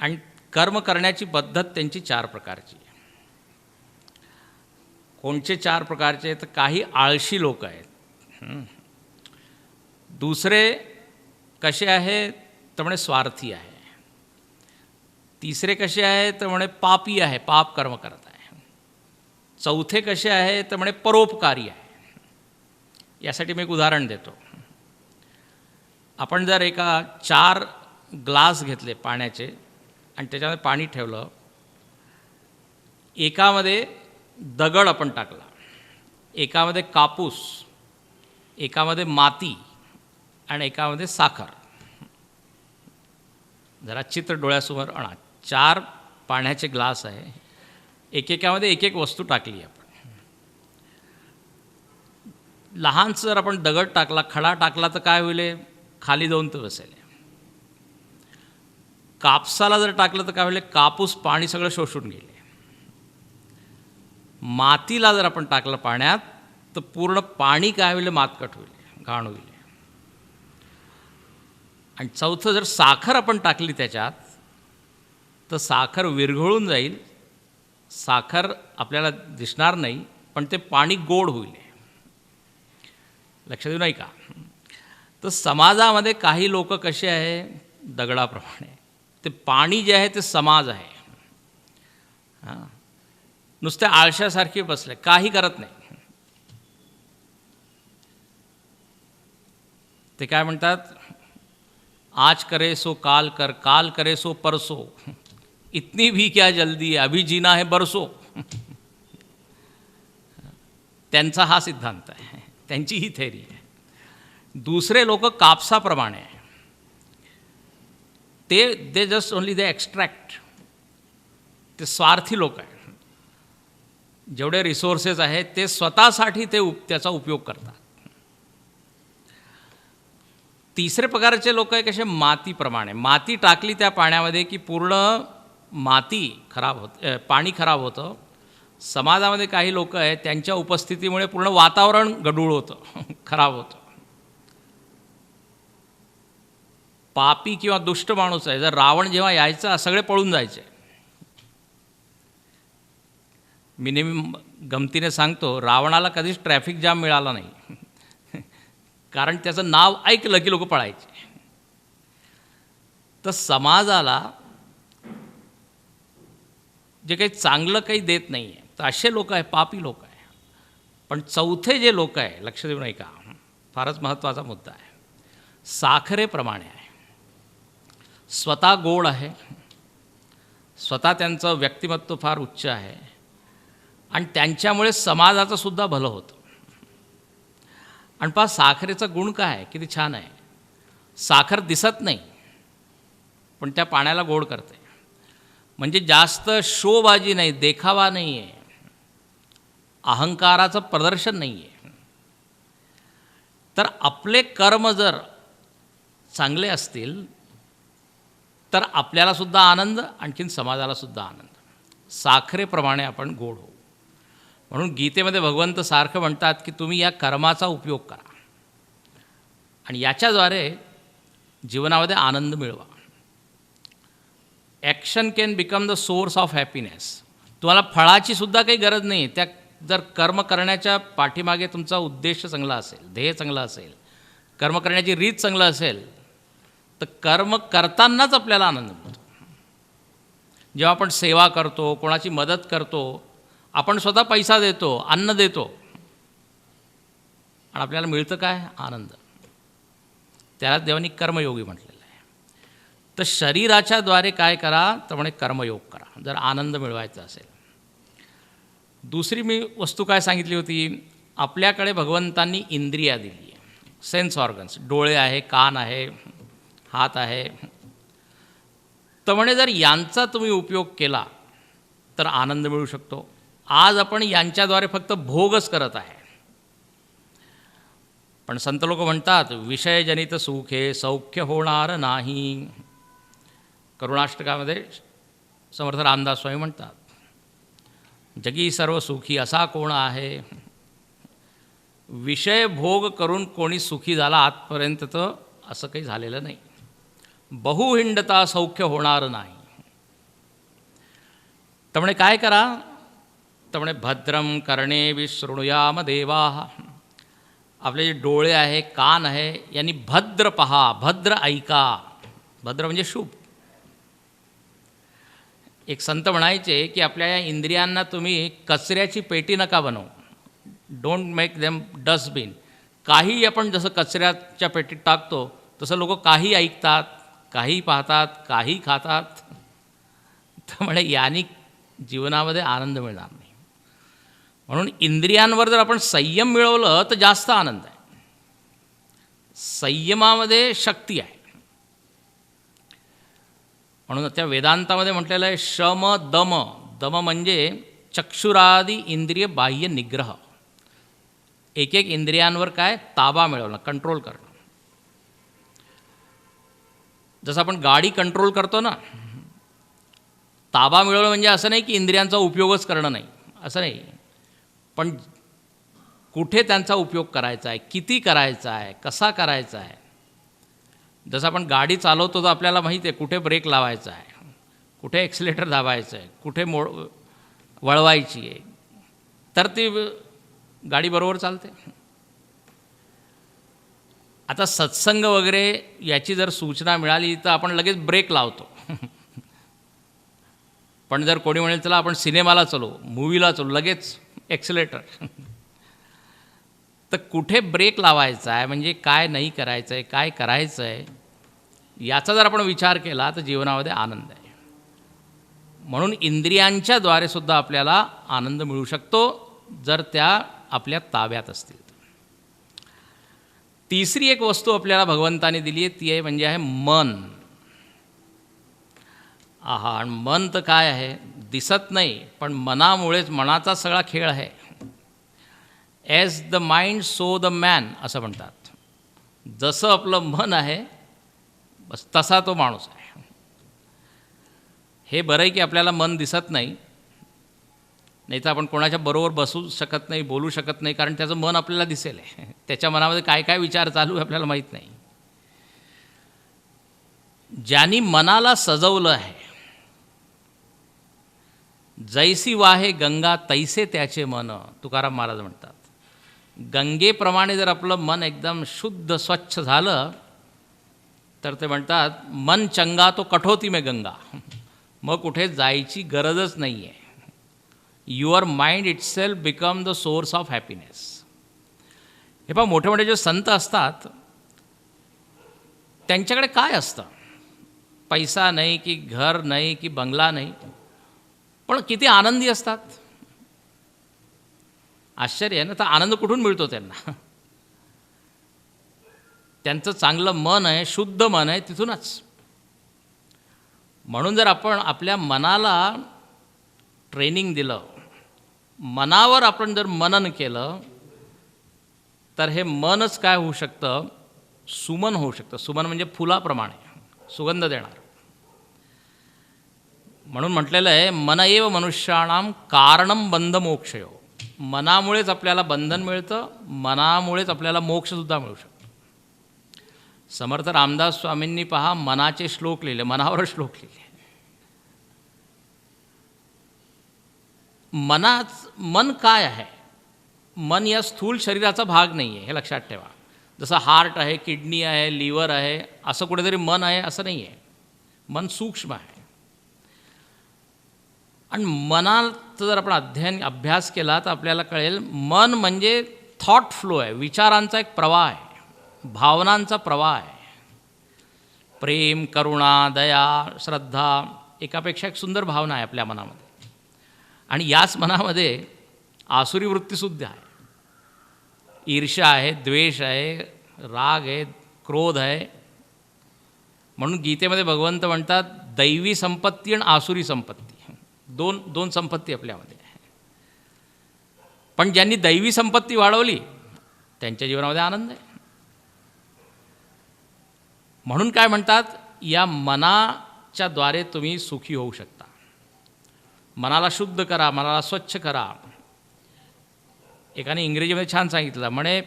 आणि कर्म करण्याची पद्धत त्यांची 4 प्रकारची. कोणचे 4 प्रकारचे, तर काही आळशी लोक आहेत. दुसरे कसे आहेत तर म्हणे स्वार्थी आहे. तिसरे कसे आहेत तर म्हणे पापी आहे, पाप कर्म करत आहे. चौथे कसे आहे तर म्हणे परोपकारी आहे. यासाठी मी एक उदाहरण देतो. आपण जर एका 4 ग्लास घेतले पाण्याचे आणि त्याच्यामध्ये पाणी ठेवलं, एकामध्ये दगड आपण टाकला, एकामध्ये कापूस, एकामध्ये माती आणि एकामध्ये साखर. जरा चित्र डोळ्यासमोर आणा. 4 पाण्याचे ग्लास आहे, एकेकामध्ये एक एक वस्तू टाकली आपण. लहानसं जर आपण दगड टाकला, खडा टाकला तर काय होईल? खाली जाऊन तर बसेल. कापसाला जर टाकलं तर काय होईल? कापूस पाणी सगळं शोषून गेले. मातीला जर आपण टाकलं पाण्यात तर पूर्ण पाणी काय होईल? मातकट होईल, घाण होईल. आणि चौथं, जर साखर आपण टाकली त्याच्यात तर साखर विरघळून जाईल, साखर आपल्याला दिसणार नाही, पण ते पाणी गोड होईल. लक्ष देऊ नाही का? तर समाजामध्ये काही लोक कसे आहे? दगडाप्रमाणे. ते पाणी जे आहे ते समाज आहे. हां, नुसत्या आळशासारखे बसले, काही करत नाही. ते काय म्हणतात? आज करे सो काल कर, काल करे सो परसो, इतनी भी क्या जल्दी, अभी जीना है बरसो. त्यांचा हा सिद्धांत आहे, त्यांची ही थेअरी आहे. दुसरे लोक कापसाप्रमाणे आहे. ते जस्ट ओनली दे एक्स्ट्रॅक्ट. ते स्वार्थी लोक आहेत. जेवढे रिसोर्सेस आहेत ते स्वतःसाठी त्याचा उपयोग करतात. तिसरे प्रकारचे लोक आहे कसे? मातीप्रमाणे. माती टाकली त्या पाण्यामध्ये की पूर्ण माती खराब होते, पाणी खराब होतं. समाजामध्ये काही लोक आहेत त्यांच्या उपस्थितीमुळे पूर्ण वातावरण गढूळ होतं, खराब होतं. पापी किंवा दुष्ट माणूस आहे. जर रावण जेव्हा यायचा सगळे पळून जायचे. मी नेहमी गमतीने सांगतो, रावणाला कधीच ट्रॅफिक जाम मिळाला नाही, कारण त्याचं नाव ऐकलं की लोक पळायचे. तर समाजाला जे काही चांगलं काही देत नाही आहे तर असे लोक आहे, पापी लोक आहे. पण चौथे जे लोक आहे, लक्ष देऊ नाही का, फारच महत्त्वाचा मुद्दा आहे. साखरेप्रमाणे आहे. स्वतः गोड आहे, स्वतः त्यांचं व्यक्तिमत्व फार उच्च आहे आणि त्यांच्यामुळे समाजाचं सुद्धा भलं होतं. आणि पहा साखरेचा गुण काय आहे, किती छान आहे. साखर दिसत नाही पण त्या पाण्याला गोड करते. म्हणजे जास्त शोबाजी नाही, देखावा नाही आहे, अहंकाराचं प्रदर्शन नाही आहे. तर आपले कर्म जर चांगले असतील तर आपल्यालासुद्धा आनंद, आणखीन समाजालासुद्धा आनंद. साखरेप्रमाणे आपण गोड होऊ. म्हणून गीतेमध्ये भगवंत सारखं म्हणतात की तुम्ही या कर्माचा उपयोग करा आणि याच्याद्वारे जीवनामध्ये आनंद मिळवा. Action can become the source of happiness. तुम्हाला फळाची सुद्धा काही गरज नाही. त्या जर कर्म करण्याच्या पाठीमागे तुमचा उद्देश चांगला असेल, ध्येय चांगलं असेल, कर्म करण्याची रीत चांगलं असेल तर कर्म करतानाच आपल्याला आनंद मिळतो. जेव्हा आपण सेवा करतो, कोणाची मदत करतो, आपण स्वतः पैसा देतो, अन्न देतो आणि आपल्याला मिळतं काय? आनंद. त्याला देवानी कर्मयोगी म्हटलेलं आहे. तर शरीराच्याद्वारे काय करा तर म्हणे कर्मयोग करा जर आनंद मिळवायचा असेल. दुसरी मी वस्तू काय सांगितली होती? आपल्याकडे भगवंतांनी इंद्रिया दिली आहे, सेन्स ऑर्गन्स. डोळे आहे, कान आहे, हात आहे. तर म्हणे जर यांचा तुम्ही उपयोग केला तर आनंद मिळू शकतो. आज आपण यांच्याद्वारे फक्त भोगच करत आहे. पण संत लोक म्हणतात विषयजनित सुखे सौख्य होणार नाही. करुणाष्टकामध्ये समर्थ रामदास स्वामी म्हणतात जगी सर्व सुखी असा कोण आहे. विषय भोग करून कोणी सुखी झाला आजपर्यंत तर असं काही झालेलं नाही. बहुहिंडता सौख्य होणार नाही. तर म्हणे काय करा तर म्हणे भद्रम कर्णे विशृणुयाम देवा. आपले जे डोळे आहे, कान आहे, यांनी भद्र पहा, भद्र ऐका. भद्र म्हणजे शुभ. एक संत म्हणायचे की आपल्या या इंद्रियांना तुम्ही कचऱ्याची पेटी नका बनवू. Don't make them dustbin. काही आपण जसं कचऱ्याच्या पेटीत टाकतो तसं लोक काही ऐकतात, काही पाहतात, काही खातात. तर म्हणे याने जीवनामध्ये आनंद मिळणार नाही. म्हणून इंद्रियांवर जर आपण संयम मिळवलं तर जास्त आनंद आहे. संयमामध्ये शक्ती आहे. म्हणून त्या वेदांतामध्ये म्हटलेलं आहे शम दम. दम म्हणजे चक्षुरादी इंद्रिय बाह्य निग्रह. एक एक इंद्रियांवर काय ताबा मिळवणं, कंट्रोल करणं. जसं आपण गाडी कंट्रोल करतो ना, ताबा मिळवणं म्हणजे असं नाही की इंद्रियांचा उपयोगच करणं नाही, असं नाही. पण कुठे त्यांचा उपयोग करायचा आहे, किती करायचा आहे, कसा करायचा आहे. जसं आपण गाडी चालवतो तर आपल्याला माहिती आहे कुठे ब्रेक लावायचा आहे, कुठे ॲक्सिलेटर दाबायचं आहे, कुठे वळवायची आहे, तर ती गाडी बरोबर चालते. आता सत्संग वगैरे याची जर सूचना मिळाली तर आपण लगेच ब्रेक लावतो. पण जर कोणी म्हणेल चला आपण सिनेमाला चलो, मूवीला चलो, लगेच ॲक्सिलेटर. तर कुठे ब्रेक लावायचा आहे, म्हणजे काय नाही करायचं आहे, काय करायचं आहे, याचा जर आपण विचार केला तर जीवनामध्ये आनंद आहे. म्हणून इंद्रियांच्याद्वारे सुद्धा आपल्याला आनंद मिळू शकतो जर त्या आपल्या ताब्यात असतील. तिसरी एक वस्तू आपल्याला भगवंताने दिली आहे ती आहे म्हणजे आहे मन. आणि मन तर काय आहे, दिसत नाही, पण मनामुळेच, मनाचा सगळा खेळ आहे. As the mind so the man असं म्हणतात. जसं आपलं मन आहे बस तसा तो माणूस आहे. हे बरं आहे की आपल्याला मन दिसत नाही, नाही तर आपण कोणाच्या बरोबर बसू शकत नाही, बोलू शकत नाही, कारण त्याचं मन आपल्याला दिसेल आहे. त्याच्या मनामध्ये काय काय विचार चालू आहे आपल्याला माहीत नाही. ज्यांनी मनाला सजवलं आहे, जैसी वाहे गंगा तैसे त्याचे मन, तुकाराम महाराज म्हणतात. गंगेप्रमाणे जर आपलं मन एकदम शुद्ध स्वच्छ झालं तर ते म्हणतात मन चंगा तो कठोती में गंगा. मग कुठे जायची गरजच नाही आहे. Your mind itself become the source of happiness. हे पहा, मोठे मोठे जे संत असतात त्यांच्याकडे काय असतं, पैसा नाही की घर नाही की बंगला नाही, पण किती आनंदी असतात. आश्चर्य आहे ना. तर आनंद कुठून मिळतो त्यांना? त्यांचं चांगलं मन आहे, शुद्ध मन आहे, तिथूनच. म्हणून जर आपण आपल्या मनाला ट्रेनिंग दिलं, मनावर आपण जर मनन केलं तर हे मनच काय होऊ शकतं, सुमन होऊ शकतं. सुमन म्हणजे फुलाप्रमाणे सुगंध देणार. म्हणून म्हटलेलं आहे मन एव मनुष्याणाम कारणम बंध मोक्षयो. मनामुळेच आपल्याला बंधन मिळतं, मनामुळेच आपल्याला मोक्षसुद्धा मिळू शकतो. समर्थ रामदास स्वामींनी पहा मनाचे श्लोक लिहिले, मनावर श्लोक लिहिले. मन काय आहे? मन या स्थूल शरीराचा भाग नाही आहे, हे लक्षात ठेवा. जसं हार्ट आहे, किडनी आहे, लिव्हर आहे, असं कुठेतरी मन आहे असं नाही आहे. मन सूक्ष्म आहे. आणि मनाचा जर आपण अभ्यास केला तर आपल्याला कळेल मन म्हणजे थॉट फ्लो आहे, विचारांचा एक प्रवाह आहे, भावनांचा प्रवाह आहे. प्रेम, करुणा, दया, श्रद्धा, एकापेक्षा एक सुंदर भावना आहे आपल्या मनामध्ये. आणि याच मनामध्ये आसुरी वृत्तीसुद्धा आहे. ईर्ष्या आहे, द्वेष आहे, राग आहे, क्रोध आहे. म्हणून गीतेमध्ये भगवंत म्हणतात दैवी संपत्ती आणि आसुरी संपत्ती, दोन संपत्ती आपल्यामध्ये आहे. पण ज्यांनी दैवी संपत्ती वाढवली त्यांच्या जीवनामध्ये आनंद आहे. म्हणून काय म्हणतात, या मनाच्याद्वारे तुम्ही सुखी होऊ शकता. मनाला शुद्ध करा, मनाला स्वच्छ करा. एकाने इंग्रजीमध्ये छान सांगितलं, म्हणे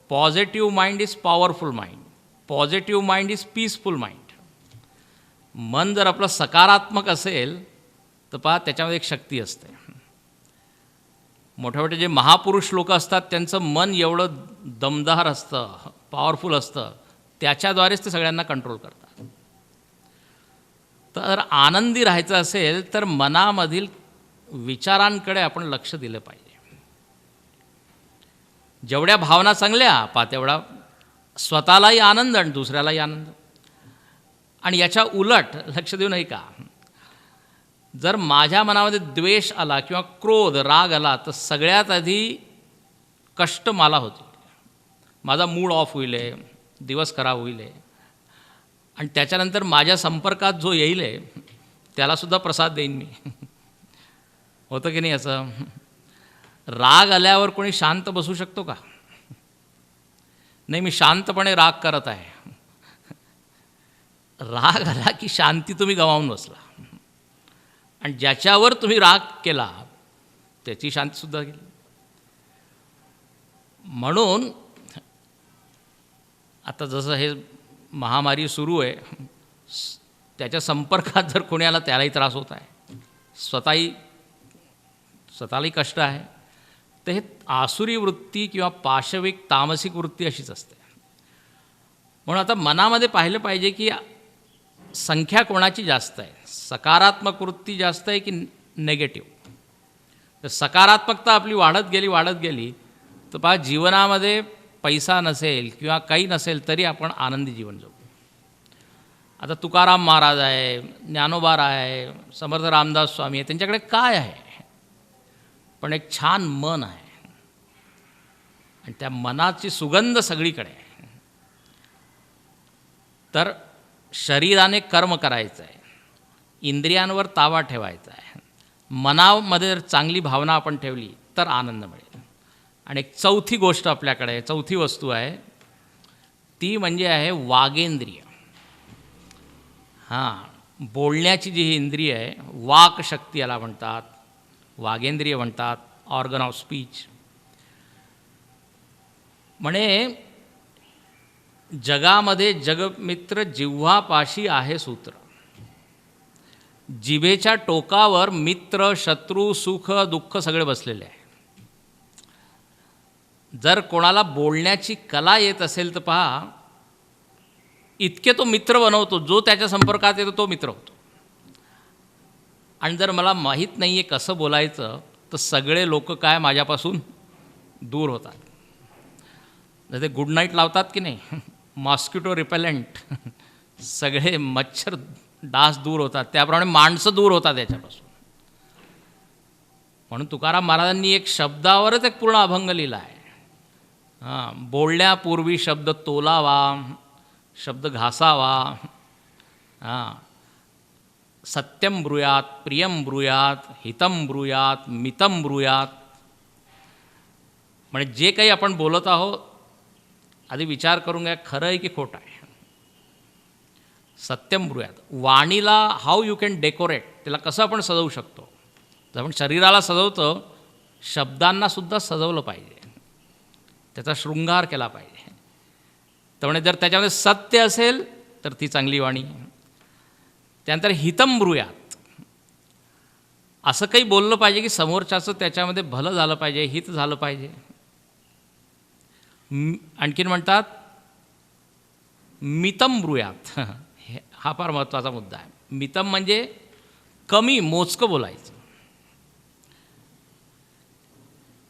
positive mind is powerful mind, positive mind is peaceful mind. मन जर आपलं सकारात्मक असेल तर पहा त्याच्यामध्ये एक शक्ती असते. मोठे मोठे जे महापुरुष लोक असतात त्यांचं मन एवढं दमदार असतं, पॉवरफुल असतं, त्याच्याद्वारेच ते सगळ्यांना कंट्रोल करतात. तर आनंदी राहायचं असेल तर मनामधील विचारांकडे आपण लक्ष दिलं पाहिजे. जेवढ्या भावना चांगल्या तेवढा स्वतःलाही आनंद आणि दुसऱ्यालाही आनंद. आणि याच्या उलट लक्ष देऊ नाही का, जर माझ्या मनामध्ये द्वेष आला किंवा क्रोध राग आला तर सगळ्यात आधी कष्ट मला होते. माझा मूड ऑफ होईल, दिवस खराब होईल, आणि त्याच्यानंतर माझ्या संपर्कात जो येईल त्यालासुद्धा प्रसाद देईन मी. होतं की नाही असं? राग आल्यावर कोणी शांत बसू शकतो का? नाही, मी शांतपणे राग करत आहे. राग आला की शांती तुम्ही गमावून बसला, आणि ज्याच्यावर तुम्ही राग केला त्याची शांतीसुद्धा गेली. म्हणून आता जसं हे महामारी सुरू आहे, त्याच्या संपर्कात जर कोणी आला त्यालाही त्रास होत आहे, स्वतःलाही कष्ट आहे. तर हे आसुरी वृत्ती किंवा पाशविक तामसिक वृत्ती अशीच असते. म्हणून आता मनामध्ये पाहिलं पाहिजे की संख्या कोणाची जास्त आहे, सकारात्मक वृत्ती जास्त आहे की नेगेटिव्ह. तर सकारात्मकता आपली वाढत गेली तर पहा, जीवनामध्ये पैसा नसेल किंवा काही नसेल तरी आपण आनंदी जीवन जगू. आता तुकाराम महाराज आहे, ज्ञानोबा आहे, समर्थ रामदास स्वामी आहे, त्यांच्याकडे काय आहे? पण एक छान मन आहे, आणि त्या मनाची सुगंध सगळीकडे आहे. तर शरीराने कर्म करायचं आहे, इंद्रियांवर ताबा ठेवायचा आहे, मनामध्ये जर चांगली भावना आपण ठेवली तर आनंद मिळेल. आणि एक चौथी गोष्ट आपल्याकडे, चौथी वस्तू आहे, ती म्हणजे आहे वागेंद्रिय. बोलण्याची जी ही इंद्रिय आहे, वाक्शक्ती याला म्हणतात, वागेंद्रिय म्हणतात, ऑर्गन ऑफ स्पीच. म्हणे जगामध्ये जगमित्र जिव्हापाशी आहे सूत्र. जिभेच्या टोकावर मित्र, शत्रू, सुख, दुःख सगळे बसलेले आहे. जर कोणाला बोलण्याची कला येत असेल तर पहा, इतके तो मित्र बनवतो, जो त्याच्या संपर्कात येतो तो मित्र होतो. आणि जर मला माहीत नाही आहे कसं बोलायचं तर सगळे लोक काय माझ्यापासून दूर होतात. जर ते गुड नाईट लावतात की नाही, मॉस्किटो रिपेलंट, सगळे मच्छर डास दूर होतात, त्याप्रमाणे माणसं दूर होतात याच्यापासून. म्हणून तुकाराम महाराजांनी एक शब्दावरच एक पूर्ण अभंग लिहिला आहे. बोलण्यापूर्वी शब्द तोलावा, शब्द घासावा, सत्यम ब्रूयात, प्रियम ब्रूयात, हितम ब्रूयात, मितम ब्रूयात. म्हणजे जे काही आपण बोलत आहोत आधी विचार करून घ्या, खरं आहे की खोटं आहे. सत्यम ब्रूयात. वाणीला हाऊ यू कॅन डेकोरेट, त्याला कसं आपण सजवू शकतो. जर आपण शरीराला सजवतो, शब्दांनासुद्धा सजवलं पाहिजे, त्याचा शृंगार केला पाहिजे. त्यामुळे जर त्याच्यामध्ये सत्य असेल तर ती चांगली वाणी. त्यानंतर हितम ब्रूयात, असं काही बोललं पाहिजे की समोरच्याचं त्याच्यामध्ये भलं झालं पाहिजे, हित झालं पाहिजे. आणखीन म्हणतात मितम ब्रूयात, हा फार महत्त्वाचा मुद्दा आहे. मितम म्हणजे कमी, मोजकं बोलायचं.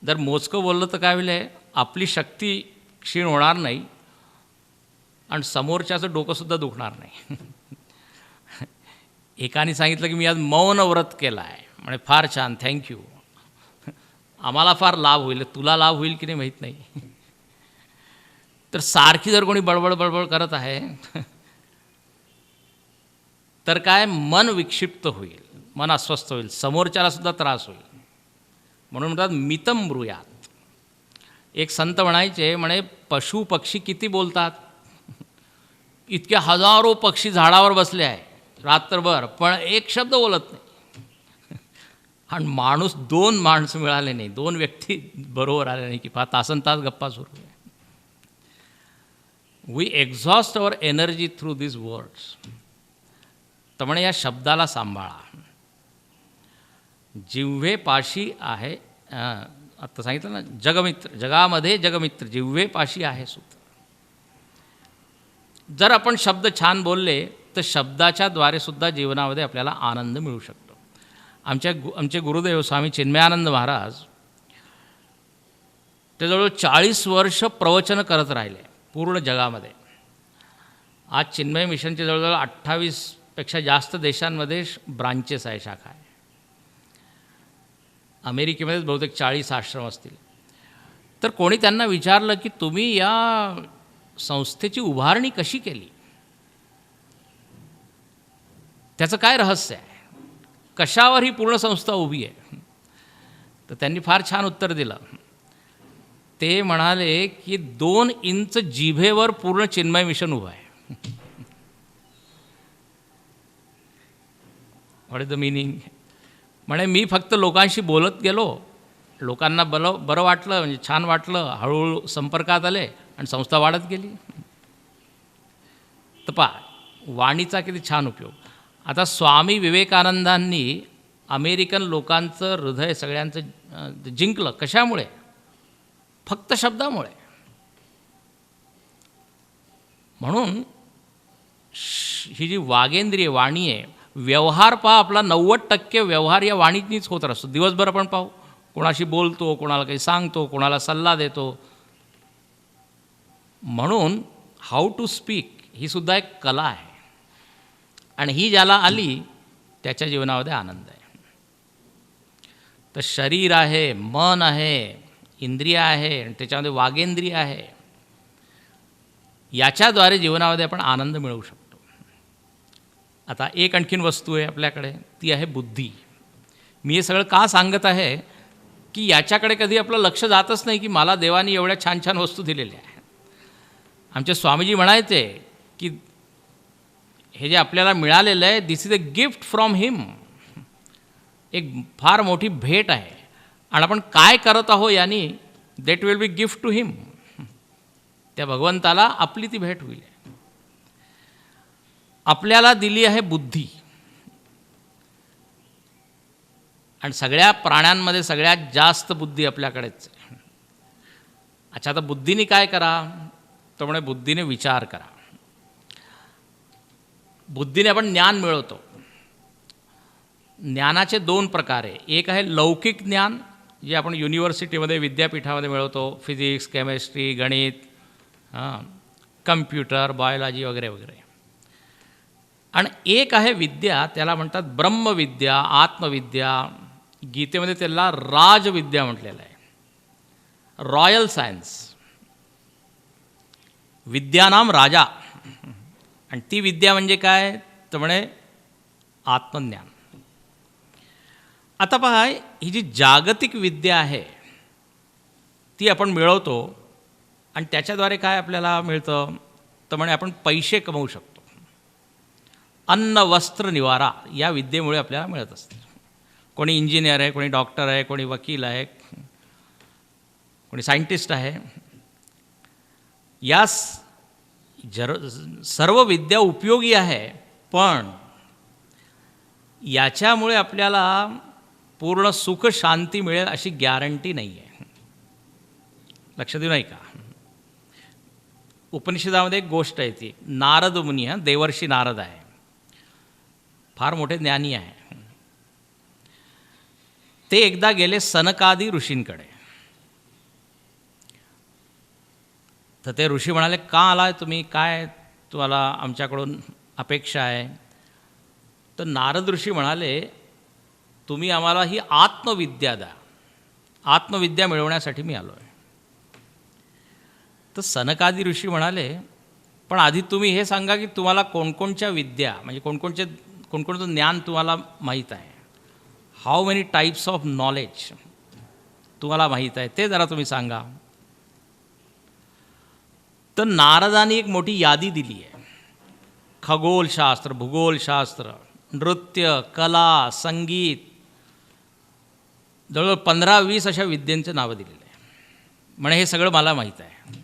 जर मोजकं बोललं तर काय होईल, आपली शक्ती क्षीण होणार नाही आणि समोरच्याचं डोकंसुद्धा दुखणार नाही. एकाने सांगितलं की मी आज मौन व्रत केलं आहे, म्हणजे फार छान, थँक्यू, आम्हाला फार लाभ होईल, तुला लाभ होईल की नाही माहीत नाही. तर सारखी जर कोणी बडबड करत आहे तर काय, मन विक्षिप्त होईल, मन अस्वस्थ होईल, समोरच्यालासुद्धा त्रास होईल. म्हणून म्हणतात मितम ब्रूयात. एक संत म्हणायचे, म्हणे पशु पक्षी किती बोलतात, इतके हजारो पक्षी झाडावर बसले आहे रात्रभर, पण एक शब्द बोलत नाही. आणि माणूस, 2 माणसं मिळाले नाही, 2 व्यक्ती बरोबर आले नाही की तासन तास गप्पा सुरू आहे. We exhaust our energy through this words. तर म्हणे या शब्दाला सांभाळा. जिव्हेपाशी आहे, आता सांगितलं ना, जगमित्र, जगामध्ये जगमित्र, जिव्हेपाशी आहे सूत्र. जर आपण शब्द छान बोलले तर तर शब्दाच्याद्वारे सुद्धा जीवनामध्ये आपल्याला आनंद मिळू शकतो. आमचे गुरुदेव स्वामी चिन्मयानंद महाराज ते जवळजवळ 40 वर्ष प्रवचन करत राहिले पूर्ण जगामध्ये. आज चिन्मय मिशनचे जवळजवळ 28पेक्षा जास्त देशांमध्ये ब्रांचेस आहे, शाखा आहे. अमेरिकेमध्येच बहुतेक 40 आश्रम असतील. तर कोणी त्यांना विचारलं की तुम्ही या संस्थेची उभारणी कशी केली, त्याचं काय रहस्य आहे, कशावर ही पूर्ण संस्था उभी आहे? तर त्यांनी फार छान उत्तर दिलं. ते म्हणाले की 2 इंच जिभेवर पूर्ण चिन्मय मिशन उभं आहे. What is the meaning? म्हणे मी फक्त लोकांशी बोलत गेलो, लोकांना बरं वाटलं, म्हणजे छान वाटलं, हळूहळू संपर्कात आले आणि संस्था वाढत गेली. तर वाणीचा किती छान उपयोग. आता स्वामी विवेकानंदांनी अमेरिकन लोकांचं हृदय सगळ्यांचं जिंकलं. कशामुळे? फक्त शब्दामुळे. म्हणून ही जी वागेंद्रिय वाणी आहे, व्यवहार पहा आपला 90% व्यवहार या वाणीतनीच होत असतो. दिवसभर आपण पाहू, कोणाशी बोलतो, कोणाला काही सांगतो, कोणाला सल्ला देतो. म्हणून हाऊ टू स्पीक ही सुद्धा एक कला आहे, आणि ही ज्याला आली त्याच्या जीवनामध्ये आनंद आहे. तर शरीर आहे, मन आहे, इंद्रिय आहे, आणि त्याच्यामध्ये वागेंद्रिय आहे. याच्याद्वारे जीवनामध्ये आपण आनंद मिळवू शकतो. आता एक आणखीन वस्तू आहे आपल्याकडे, ती आहे बुद्धी. मी हे सगळं का सांगत आहे की याच्याकडे कधी आपलं लक्ष जातच नाही की मला देवाने एवढ्या छान छान वस्तू दिलेल्या आहेत. आमचे स्वामीजी म्हणायचे की हे जे आपल्याला मिळालेलं आहे, दिस इज अ गिफ्ट फ्रॉम हिम. एक फार मोठी भेट आहे, आणि आपण काय करत आहो यानी that will be gift to him. त्या भगवंताला आपली ती भेट होईल. आपल्याला दिली आहे बुद्धी, आणि सगळ्या प्राण्यांमध्ये सगळ्यात जास्त बुद्धी आपल्याकडेच आहे. अच्छा, आता बुद्धीने काय करा? तर म्हणे बुद्धीने विचार करा. बुद्धीने आपण ज्ञान मिळवतो. ज्ञानाचे 2 प्रकार आहे. एक आहे लौकिक ज्ञान, जे आपण युनिव्हर्सिटीमध्ये विद्यापीठामध्ये मिळवतो, फिजिक्स, केमिस्ट्री, गणित, कम्प्युटर, बायोलॉजी वगैरे वगैरे. आणि एक आहे विद्या, त्याला म्हणतात ब्रह्मविद्या, आत्मविद्या. गीतेमध्ये त्याला राजविद्या म्हटलेलं आहे, रॉयल सायन्स. विद्यानाम राजा. आणि ती विद्या म्हणजे काय? तर म्हणे आत्मज्ञान. आता पहा, ही जी जागतिक विद्या आहे ती आपण मिळवतो, आणि त्याच्याद्वारे काय आपल्याला मिळतं? तर म्हणे आपण पैसे कमवू शकतो. अन्न, वस्त्र, निवारा या विद्येमुळे आपल्याला मिळत असते. कोणी इंजिनियर आहे, कोणी डॉक्टर आहे, कोणी वकील आहे, कोणी सायंटिस्ट आहे. या सर्व विद्या उपयोगी आहे, पण याच्यामुळे आपल्याला पूर्ण सुख शांती मिळेल अशी गॅरंटी नाही आहे. लक्ष देऊ नाही का? उपनिषदामध्ये एक गोष्ट आहे, ती नारद मुनी, देवर्षी नारद आहे, फार मोठे ज्ञानी आहे. ते एकदा गेले सनकादी ऋषींकडे. तर ते ऋषी म्हणाले, का आलाय तुम्ही? काय तुम्हाला आमच्याकडून अपेक्षा आहे? तर नारद ऋषी म्हणाले, तुम्ही आम्हाला ही आत्मविद्या द्या. आत्मविद्या मिळवण्यासाठी मी आलो आहे. तर सनकादी ऋषी म्हणाले, पण आधी तुम्ही हे सांगा की तुम्हाला कोणकोणच्या विद्या, म्हणजे कोणकोणचं ज्ञान तुम्हाला माहीत आहे. How many types of knowledge तुम्हाला माहीत आहे, ते जरा तुम्ही सांगा. तर नारदांनी एक मोठी यादी दिली आहे. खगोलशास्त्र, भूगोलशास्त्र, नृत्य, कला, संगीत, जवळजवळ 15-20 अशा विद्यांचे नावं दिलेले आहे. म्हणे हे सगळं मला माहीत आहे.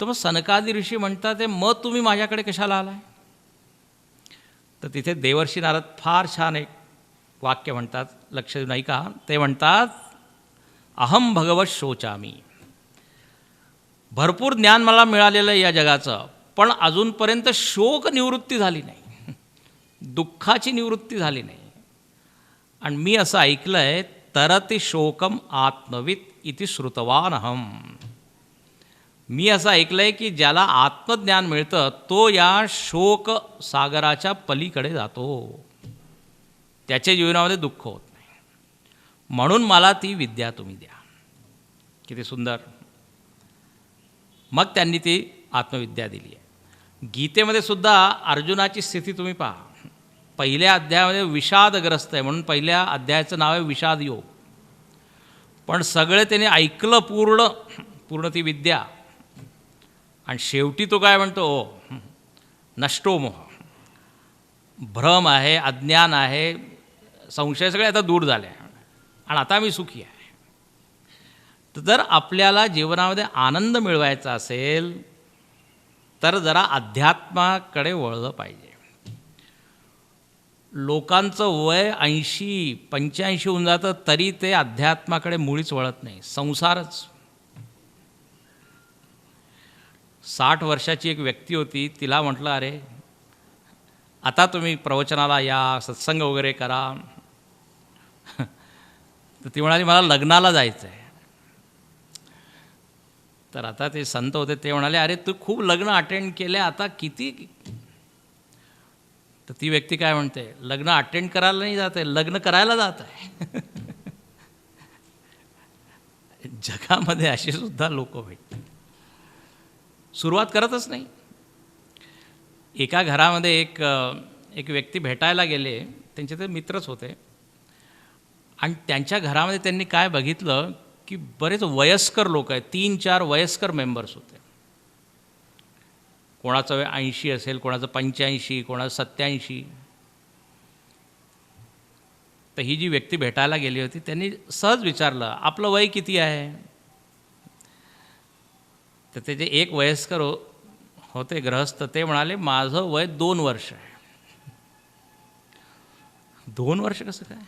तर मग सनकादी ऋषी म्हणतात, मग तुम्ही माझ्याकडे कशाला आलाय? तर तिथे देवर्षी नारद फार छान एक वाक्य म्हणतात, लक्ष देऊ नाही का? ते म्हणतात, अहम भगवत शोचामी. भरपूर ज्ञान मला मिळालेलं आहे या जगाचं, पण अजूनपर्यंत शोक निवृत्ती झाली नाही. दुःखाची निवृत्ती झाली नाही. आणि मी असं ऐकलं आहे, तरति शोकम आत्मवित इति श्रुतवानहम. मी असं ऐकलं आहे की ज्याला आत्मज्ञान मिळतं तो या शोक सागराच्या पलीकडे जातो, त्याच्या जीवनामध्ये दुःख होत नाही. म्हणून मला ती विद्या तुम्ही द्या. किती सुंदर. मग त्यांनी ती आत्मविद्या दिली आहे. गीतेमध्ये सुद्धा अर्जुनाची स्थिती तुम्ही पहा. पहिल्या अध्यायामध्ये विषादग्रस्त आहे म्हणून पहिल्या अध्यायाचं नाव आहे विषाद योग. पण सगळे त्याने ऐकलं पूर्ण ती विद्या. आणि शेवटी तो काय म्हणतो, नष्टो मोह, भ्रम आहे, अज्ञान आहे, संशय सगळे आता दूर झाले आणि आता मी सुखी आहे. तर जर आपल्याला जीवनामध्ये आनंद मिळवायचा असेल तर जरा अध्यात्माकडे वळलं पाहिजे. लोकांचं वय 80-85 होऊन जातं तरी ते अध्यात्माकडे मुळीच वळत नाही, संसारच. 60 वर्षाची एक व्यक्ती होती, तिला म्हटलं अरे आता तुम्ही प्रवचनाला या, सत्संग वगैरे करा. तर ती म्हणाली मला लग्नाला जायचं आहे. तर आता ते संत होते ते म्हणाले अरे तू खूप लग्न अटेंड केले, आता किती. तर ती व्यक्ती काय म्हणते, लग्न अटेंड करायला नाही जात आहे, लग्न करायला जात आहे. जगामध्ये अशी सुद्धा लोक भेटतात, सुरुवात करतच नाही. एका घरामध्ये एक व्यक्ती भेटायला गेले, त्यांचे ते मित्रच होते. आणि त्यांच्या घरामध्ये त्यांनी काय बघितलं की बरेच वयस्कर लोक आहेत, 3-4 वयस्कर मेंबर्स होते. कोणाचं वय 80 असेल, कोणाचं 85, कोणाचं 87. तर ही जी व्यक्ती भेटायला गेली होती त्यांनी सहज विचारलं आपलं वय किती आहे. तर ते जे एक वयस्कर होते गृहस्थ, ते म्हणाले माझं वय 2 वर्ष आहे. 2 वर्ष कसं काय.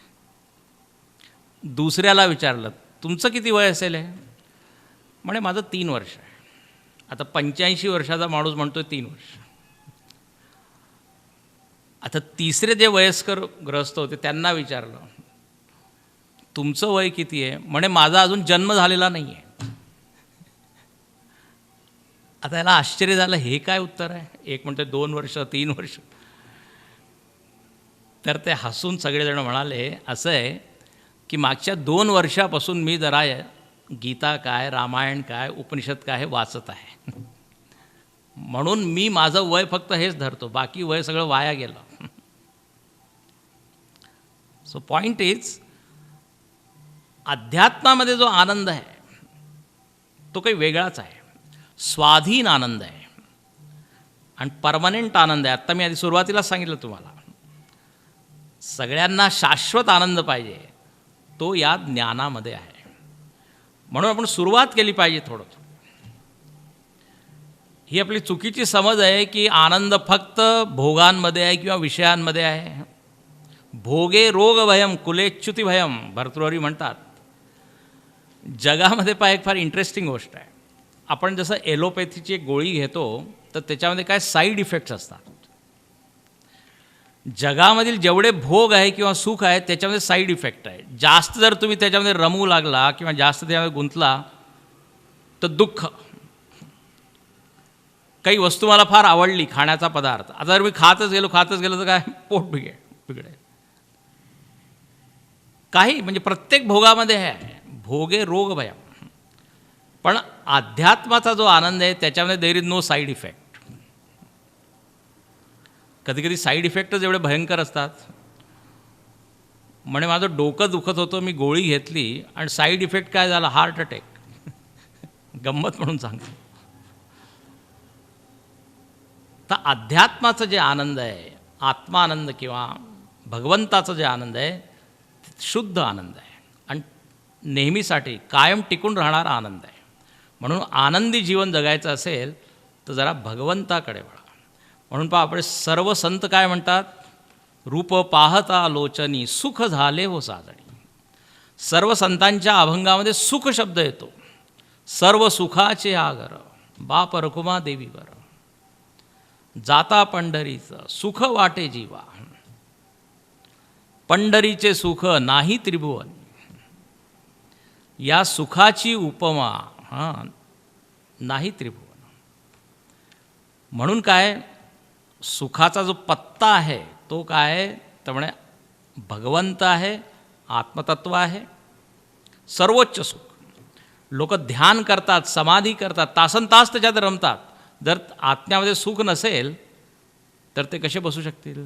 दुसऱ्याला विचारलं तुमचं किती वय असेल आहे. म्हणे माझं 3 वर्ष आहे. आता 85 वर्षाचा माणूस म्हणतोय 3 वर्ष. आता तिसरे जे वयस्कर ग्रस्त होते त्यांना विचारलं तुमचं वय किती आहे. म्हणे माझा अजून जन्म झालेला नाही आहे. आता याला आश्चर्य झालं, हे काय उत्तर आहे. एक म्हणते 2 वर्ष, 3 वर्ष. तर ते हसून सगळेजण म्हणाले असं आहे की मागच्या 2 वर्षापासून मी जरा गीता काय, रामायण काय, उपनिषद काय हे वाचत आहे. म्हणून मी माझं वय फक्त हेच धरतो, बाकी वय सगळं वाया गेलं. सो पॉईंट इज, अध्यात्मामध्ये जो आनंद आहे तो काही वेगळाच आहे. स्वाधीन आनंद आहे आणि परमनेंट आनंद आहे. आत्ता मी आधी सुरुवातीला सांगितलं तुम्हाला, सगळ्यांना शाश्वत आनंद पाहिजे, तो या ज्ञानामध्ये आहे. म्हणून आपण सुरुवात केली पाहिजे थोडं. ही आपली चुकीची समज आहे की आनंद फक्त भोगांमध्ये आहे किंवा विषयांमध्ये आहे. भोगे रोग भयम कुलेच्युती भयम, भर्तृहरी म्हणतात. जगामध्ये एक फार इंटरेस्टिंग गोष्ट आहे. आपण जसं एलोपॅथीची एक गोळी घेतो तर त्याच्यामध्ये काय साईड इफेक्ट्स असतात. जगामधील जेवढे भोग आहे किंवा सुख आहे त्याच्यामध्ये साईड इफेक्ट आहे. जास्त जर तुम्ही त्याच्यामध्ये रमू लागला किंवा जास्त त्याच्यामध्ये गुंतला तर दुःख. काही वस्तू मला फार आवडली, खाण्याचा पदार्थ, आता जर मी खातच गेलो तर काय पोट बिघडेल. काही म्हणजे प्रत्येक भोगामध्ये आहे भोगे रोग भयम. पण अध्यात्माचा जो आनंद आहे त्याच्यामध्ये there is no side effect. कधीकधी साईड इफेक्टच एवढे भयंकर असतात. म्हणे माझं डोकं दुखत होतं, मी गोळी घेतली आणि साईड इफेक्ट काय झाला, हार्ट अटॅक. गंमत म्हणून सांगतो. तर अध्यात्माचं जे आनंद आहे, आत्मानंद किंवा भगवंताचं जे आनंद आहे, शुद्ध आनंद आहे आणि नेहमीसाठी कायम टिकून राहणारा आनंद आहे. म्हणून आनंदी जीवन जगायचं असेल तर जरा भगवंताकडे वळा. म्हणून पहा, आपण सर्व संत काय म्हणतात, रूप पाहता लोचनी सुख झाले हो साजणी. सर्व संतांच्या अभंगामध्ये सुख शब्द येतो. सर्व सुखाचे आगर बाप रखुमा देवीवर, जाता पंढरीचं सुख वाटे जीवा. पंढरीचे सुख नाही त्रिभुवन, या सुखाची उपमा नाही त्रिभुवन. म्हणून काय, सुखाचा जो पत्ता आहे तो काय, तर म्हणे भगवंत आहे, आत्मतत्व आहे, सर्वोच्च सुख. लोक ध्यान करतात, समाधी करतात, तासनतास त्याच्यात रमतात. जर आत्म्यामध्ये सुख नसेल तर ते कसे बसू शकतील?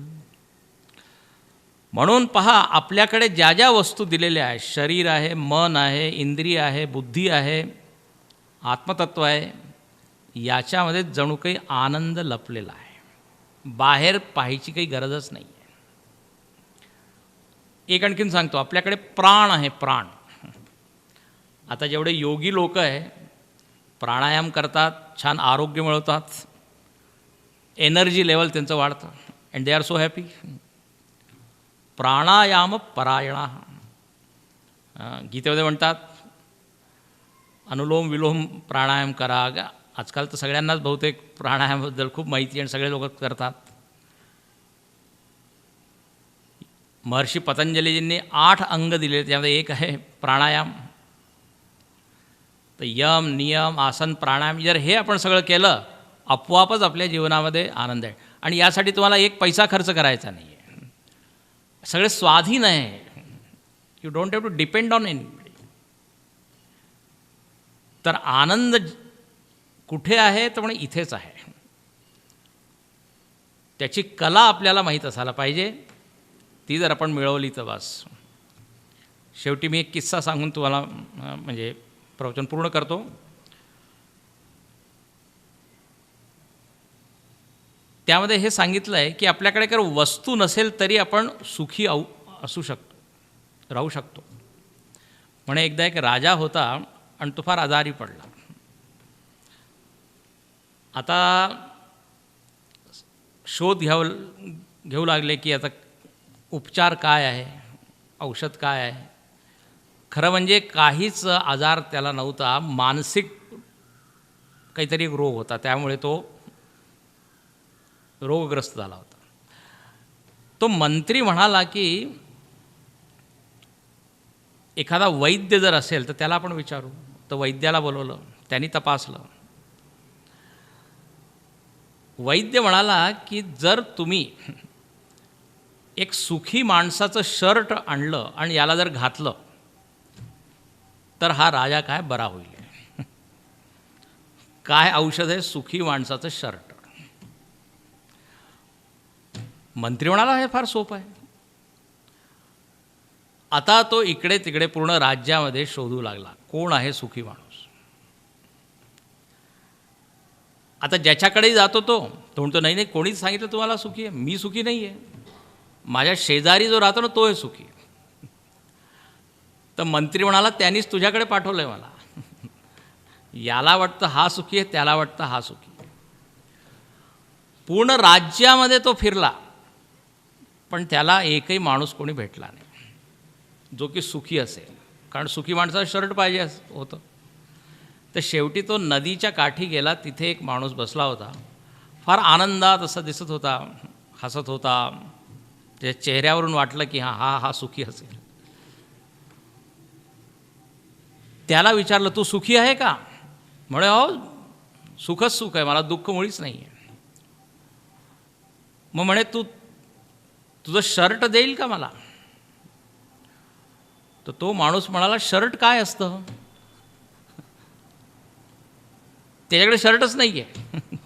म्हणून पहा, आपल्याकडे ज्या ज्या वस्तू दिलेल्या आहेत, शरीर आहे, मन आहे, इंद्रिय आहे, बुद्धी आहे, आत्मतत्व आहे, याच्यामध्ये जणू काही आनंद लपलेला आहे. बाहेर पाहायची काही गरजच नाही आहे. एक आणखीन सांगतो, आपल्याकडे प्राण आहे, प्राण. आता जेवढे योगी लोक आहे, प्राणायाम करतात, छान आरोग्य मिळवतात, एनर्जी लेवल त्यांचं वाढतं, and they are so happy. प्राणायाम परायणा, गीतेमध्ये म्हणतात अनुलोम विलोम प्राणायाम करा. आजकाल तर सगळ्यांनाच बहुतेक प्राणायामाबद्दल खूप माहिती आणि सगळे लोक करतात. महर्षी पतंजलीजींनी 8 अंग दिले, त्यामध्ये एक आहे प्राणायाम. तर यम, नियम, आसन, प्राणायाम, जर हे आपण सगळं केलं, आपोआपच आपल्या जीवनामध्ये आनंद आहे. आणि यासाठी तुम्हाला एक पैसा खर्च करायचा नाही आहे, सगळे स्वाधीन आहे. You don't have to depend on anybody. तर आनंद कुठे आहे, तर म्हणजे इथेच आहे. त्याची कला आपल्याला माहीत असायला पाहिजे. ती जर आपण मिळवली तर बस. शेवटी मी एक किस्सा सांगून तुम्हाला म्हणजे प्रवचन पूर्ण करतो. त्यामध्ये हे सांगितलं आहे की आपल्याकडे जर वस्तू नसेल तरी आपण सुखी असू शकतो, राहू शकतो. म्हणे एकदा एक राजा होता आणि तो फार आजारी पडला. आता शोध घेऊ लागले की आता उपचार काय आहे, औषध काय आहे. खरं म्हणजे काहीच आजार त्याला नव्हता, मानसिक काहीतरी एक रोग होता, त्यामुळे तो रोगग्रस्त झाला होता. तो मंत्री म्हणाला की एखादा वैद्य जर असेल तर त्याला आपण विचारू. तर वैद्याला बोलवलं, त्यांनी तपासलं. वैद्य म्हणाला की जर तुम्ही एक सुखी माणसाचं शर्ट आणलं आणि याला जर घातलं तर हा राजा काय बरा होईल. काय औषध आहे, सुखी माणसाचं शर्ट. मंत्री म्हणाला हे फार सोपं आहे. आता तो इकडे तिकडे पूर्ण राज्यामध्ये शोधू लागला, कोण आहे सुखी माणूस. आता ज्याच्याकडे जातो तो म्हणतो नाही नाही, कोणीच सांगितलं तुम्हाला सुखी आहे, मी सुखी नाही आहे, माझ्या शेजारी जो राहतो ना तो आहे सुखी. तर मंत्री म्हणाला त्यांनीच तुझ्याकडे पाठवलं आहे मला. याला वाटतं हा सुखी आहे, त्याला वाटतं हा सुखी. पूर्ण राज्यामध्ये तो फिरला पण त्याला एकही माणूस कोणी भेटला नाही जो की सुखी असेल, कारण सुखी माणसाचं शर्ट पाहिजे होतं. तर शेवटी तो नदीच्या काठी गेला. तिथे एक माणूस बसला होता, फार आनंदात असा दिसत होता, हसत होता. त्याच्या चेहऱ्यावरून वाटलं की हा सुखी असेल. त्याला विचारलं तू सुखी आहे का. म्हणे हो सुखच सुख आहे, मला दुःख मुळीच नाही आहे. मग म्हणे तुझं शर्ट देईल का मला. तर तो माणूस म्हणाला शर्ट काय असतं, त्याच्याकडे शर्टच नाही आहे.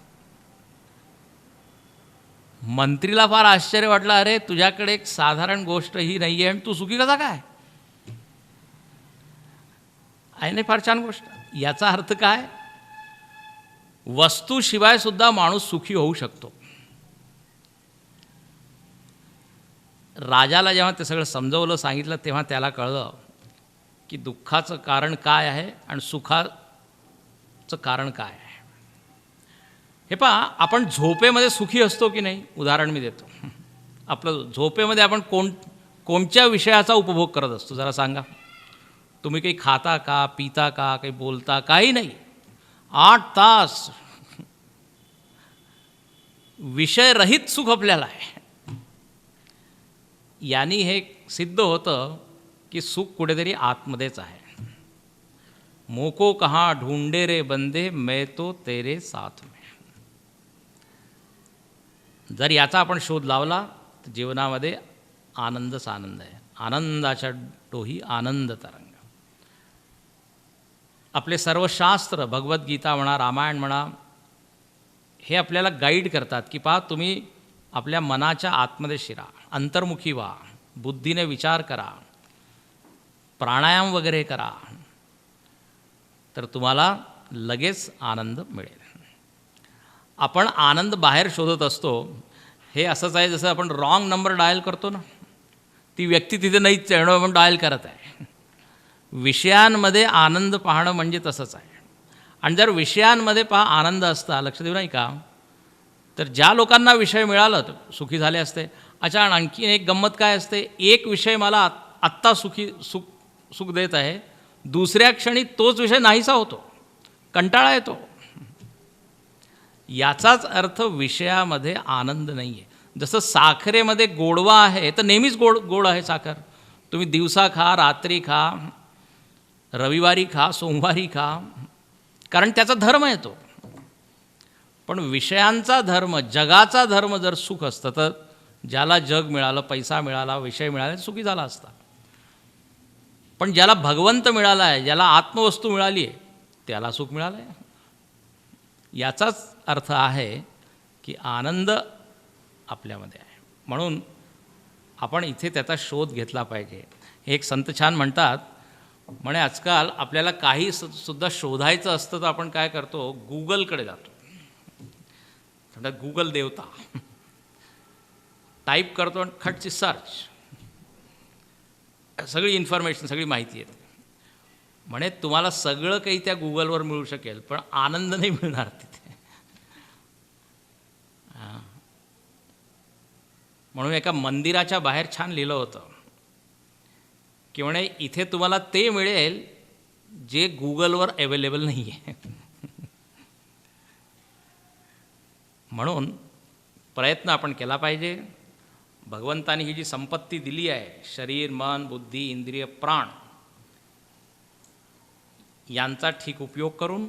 मंत्रीला फार आश्चर्य वाटलं, अरे तुझ्याकडे एक साधारण गोष्ट ही नाही आहे आणि तू सुखी कसा काय. आहे नाही फार छान गोष्ट. याचा अर्थ काय, वस्तूशिवाय सुद्धा माणूस सुखी होऊ शकतो. राजाला जेव्हा ते सगळं समजवलं, सांगितलं, तेव्हा त्याला कळलं की दुःखाचं कारण काय आहे आणि सुखाचं कारण काय आहे. हे पहा, आपण झोपेमध्ये सुखी असतो की नाही. उदाहरण मी देतो. आपलं झोपेमध्ये आपण कोणत्या विषयाचा उपभोग करत असतो जरा सांगा. तुम्ही काही खाता का, पिता का, काही बोलता, काही नाही. 8 तास विषयरहित सुख आपल्याला आहे. यांनी हे सिद्ध होतं की सुख कुठेतरी आतमध्येच आहे. मोको कहाँ ढूंढे रे बंदे मैं तो तेरे साथ में. जर याचा आपण शोध लावला तर जीवनामध्ये आनंदच आनंद आहे. आनंदाच्या डोही आनंद तरंग. आपले सर्व शास्त्र, भगवद्गीता म्हणा, रामायण म्हणा, हे आपल्याला गाईड करतात की पहा तुम्ही आपल्या मनाच्या आतमध्ये शिरा, अंतर्मुखी व्हा, बुद्धीने विचार करा, प्राणायाम वगैरे करा, तर तुम्हाला लगेच आनंद मिळेल. आपण आनंद बाहेर शोधत असतो. हे असंच आहे जसं आपण रॉंग नंबर डायल करतो ना, ती व्यक्ती तिथे नाहीच आहे, आपण डायल करत आहे. विषयांमध्ये आनंद पाहणं म्हणजे तसंच आहे. आणि जर विषयांमध्ये आनंद असता, लक्ष देऊ नाही का, तर ज्या लोकांना विषय मिळाला तर सुखी झाले असते. अच्छा, आणखी एक गंमत काय असते, एक विषय मला आत्ता सुख देत आहे, दुसऱ्या क्षणी तोच विषय नाहीसा होतो, कंटाळा येतो. याचाच अर्थ विषयामध्ये आनंद नाही आहे. जसं साखरेमध्ये गोडवा आहे तर नेहमीच गोड आहे साखर. तुम्ही दिवसा खा, रात्री खा, रविवारी खा, सोमवारी खा, कारण त्याचा धर्म आहे तो. पण विषयांचा धर्म, जगाचा धर्म जर सुख असतं तर ज्याला जग मिळालं, पैसा मिळाला, विषय मिळाले, सुखी झाला असता. पण ज्याला भगवंत मिळाला आहे, ज्याला आत्मवस्तू मिळाली आहे, त्याला सुख मिळालं आहे. याचाच अर्थ आहे की आनंद आपल्यामध्ये आहे. म्हणून आपण इथे त्याचा शोध घेतला पाहिजे. हे एक संत छान म्हणतात, म्हणे आजकाल आपल्याला काही सुद्धा शोधायचं असतं तर आपण काय करतो, गुगलकडे जातो. म्हणतात गुगल देवता. टाईप करतो आणि खटची सर्च, सगळी इन्फॉर्मेशन, सगळी माहिती येते. म्हणे तुम्हाला सगळं काही त्या गुगलवर मिळू शकेल, पण आनंद नाही मिळणार तिथे. म्हणून एका मंदिराच्या बाहेर छान लिहिलं होतं की म्हणे इथे तुम्हाला ते मिळेल जे गुगलवर अवेलेबल नाही आहे. म्हणून प्रयत्न आपण केला पाहिजे. भगवंताने ही जी संपत्ती दिली आहे, शरीर, मन, बुद्धी, इंद्रिय, प्राण, यांचा ठीक उपयोग करून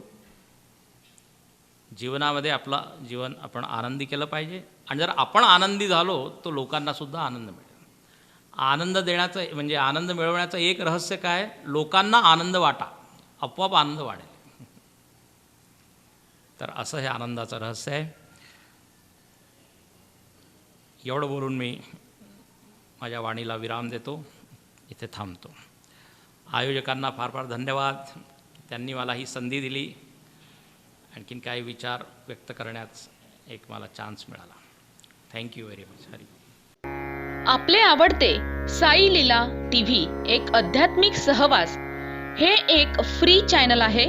जीवनामध्ये आपलं जीवन आपण आनंदी केलं पाहिजे. आणि जर आपण आनंदी झालो तर लोकांनासुद्धा आनंद मिळेल. आनंद देण्याचं म्हणजे आनंद मिळवण्याचं एक रहस्य काय, लोकांना आनंद वाटा, आपोआप आनंद वाढेल. तर असं हे आनंदाचं रहस्य आहे. एवढं बोलून मी माझ्या वाणीला विराम देतो, इथे थांबतो. आयोजकांना फार फार धन्यवाद, त्यांनी मला ही संधी दिली, आणखीन काही विचार व्यक्त करण्याचा एक मला चान्स मिळाला. Thank you very much. हरी. आपले आवडते साई लीला टीव्ही एक आध्यात्मिक सहवास हे एक फ्री चॅनल आहे.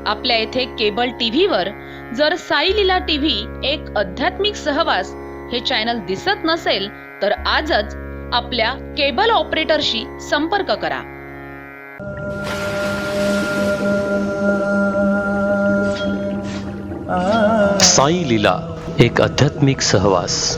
आपल्या येथे केबल टीव्हीवर जर साई लीला टीव्ही एक आध्यात्मिक सहवास हे चॅनल दिसत नसेल तर आजच आपल्या केबल ऑपरेटरशी संपर्क करा. साई लीला एक आध्यात्मिक सहवास.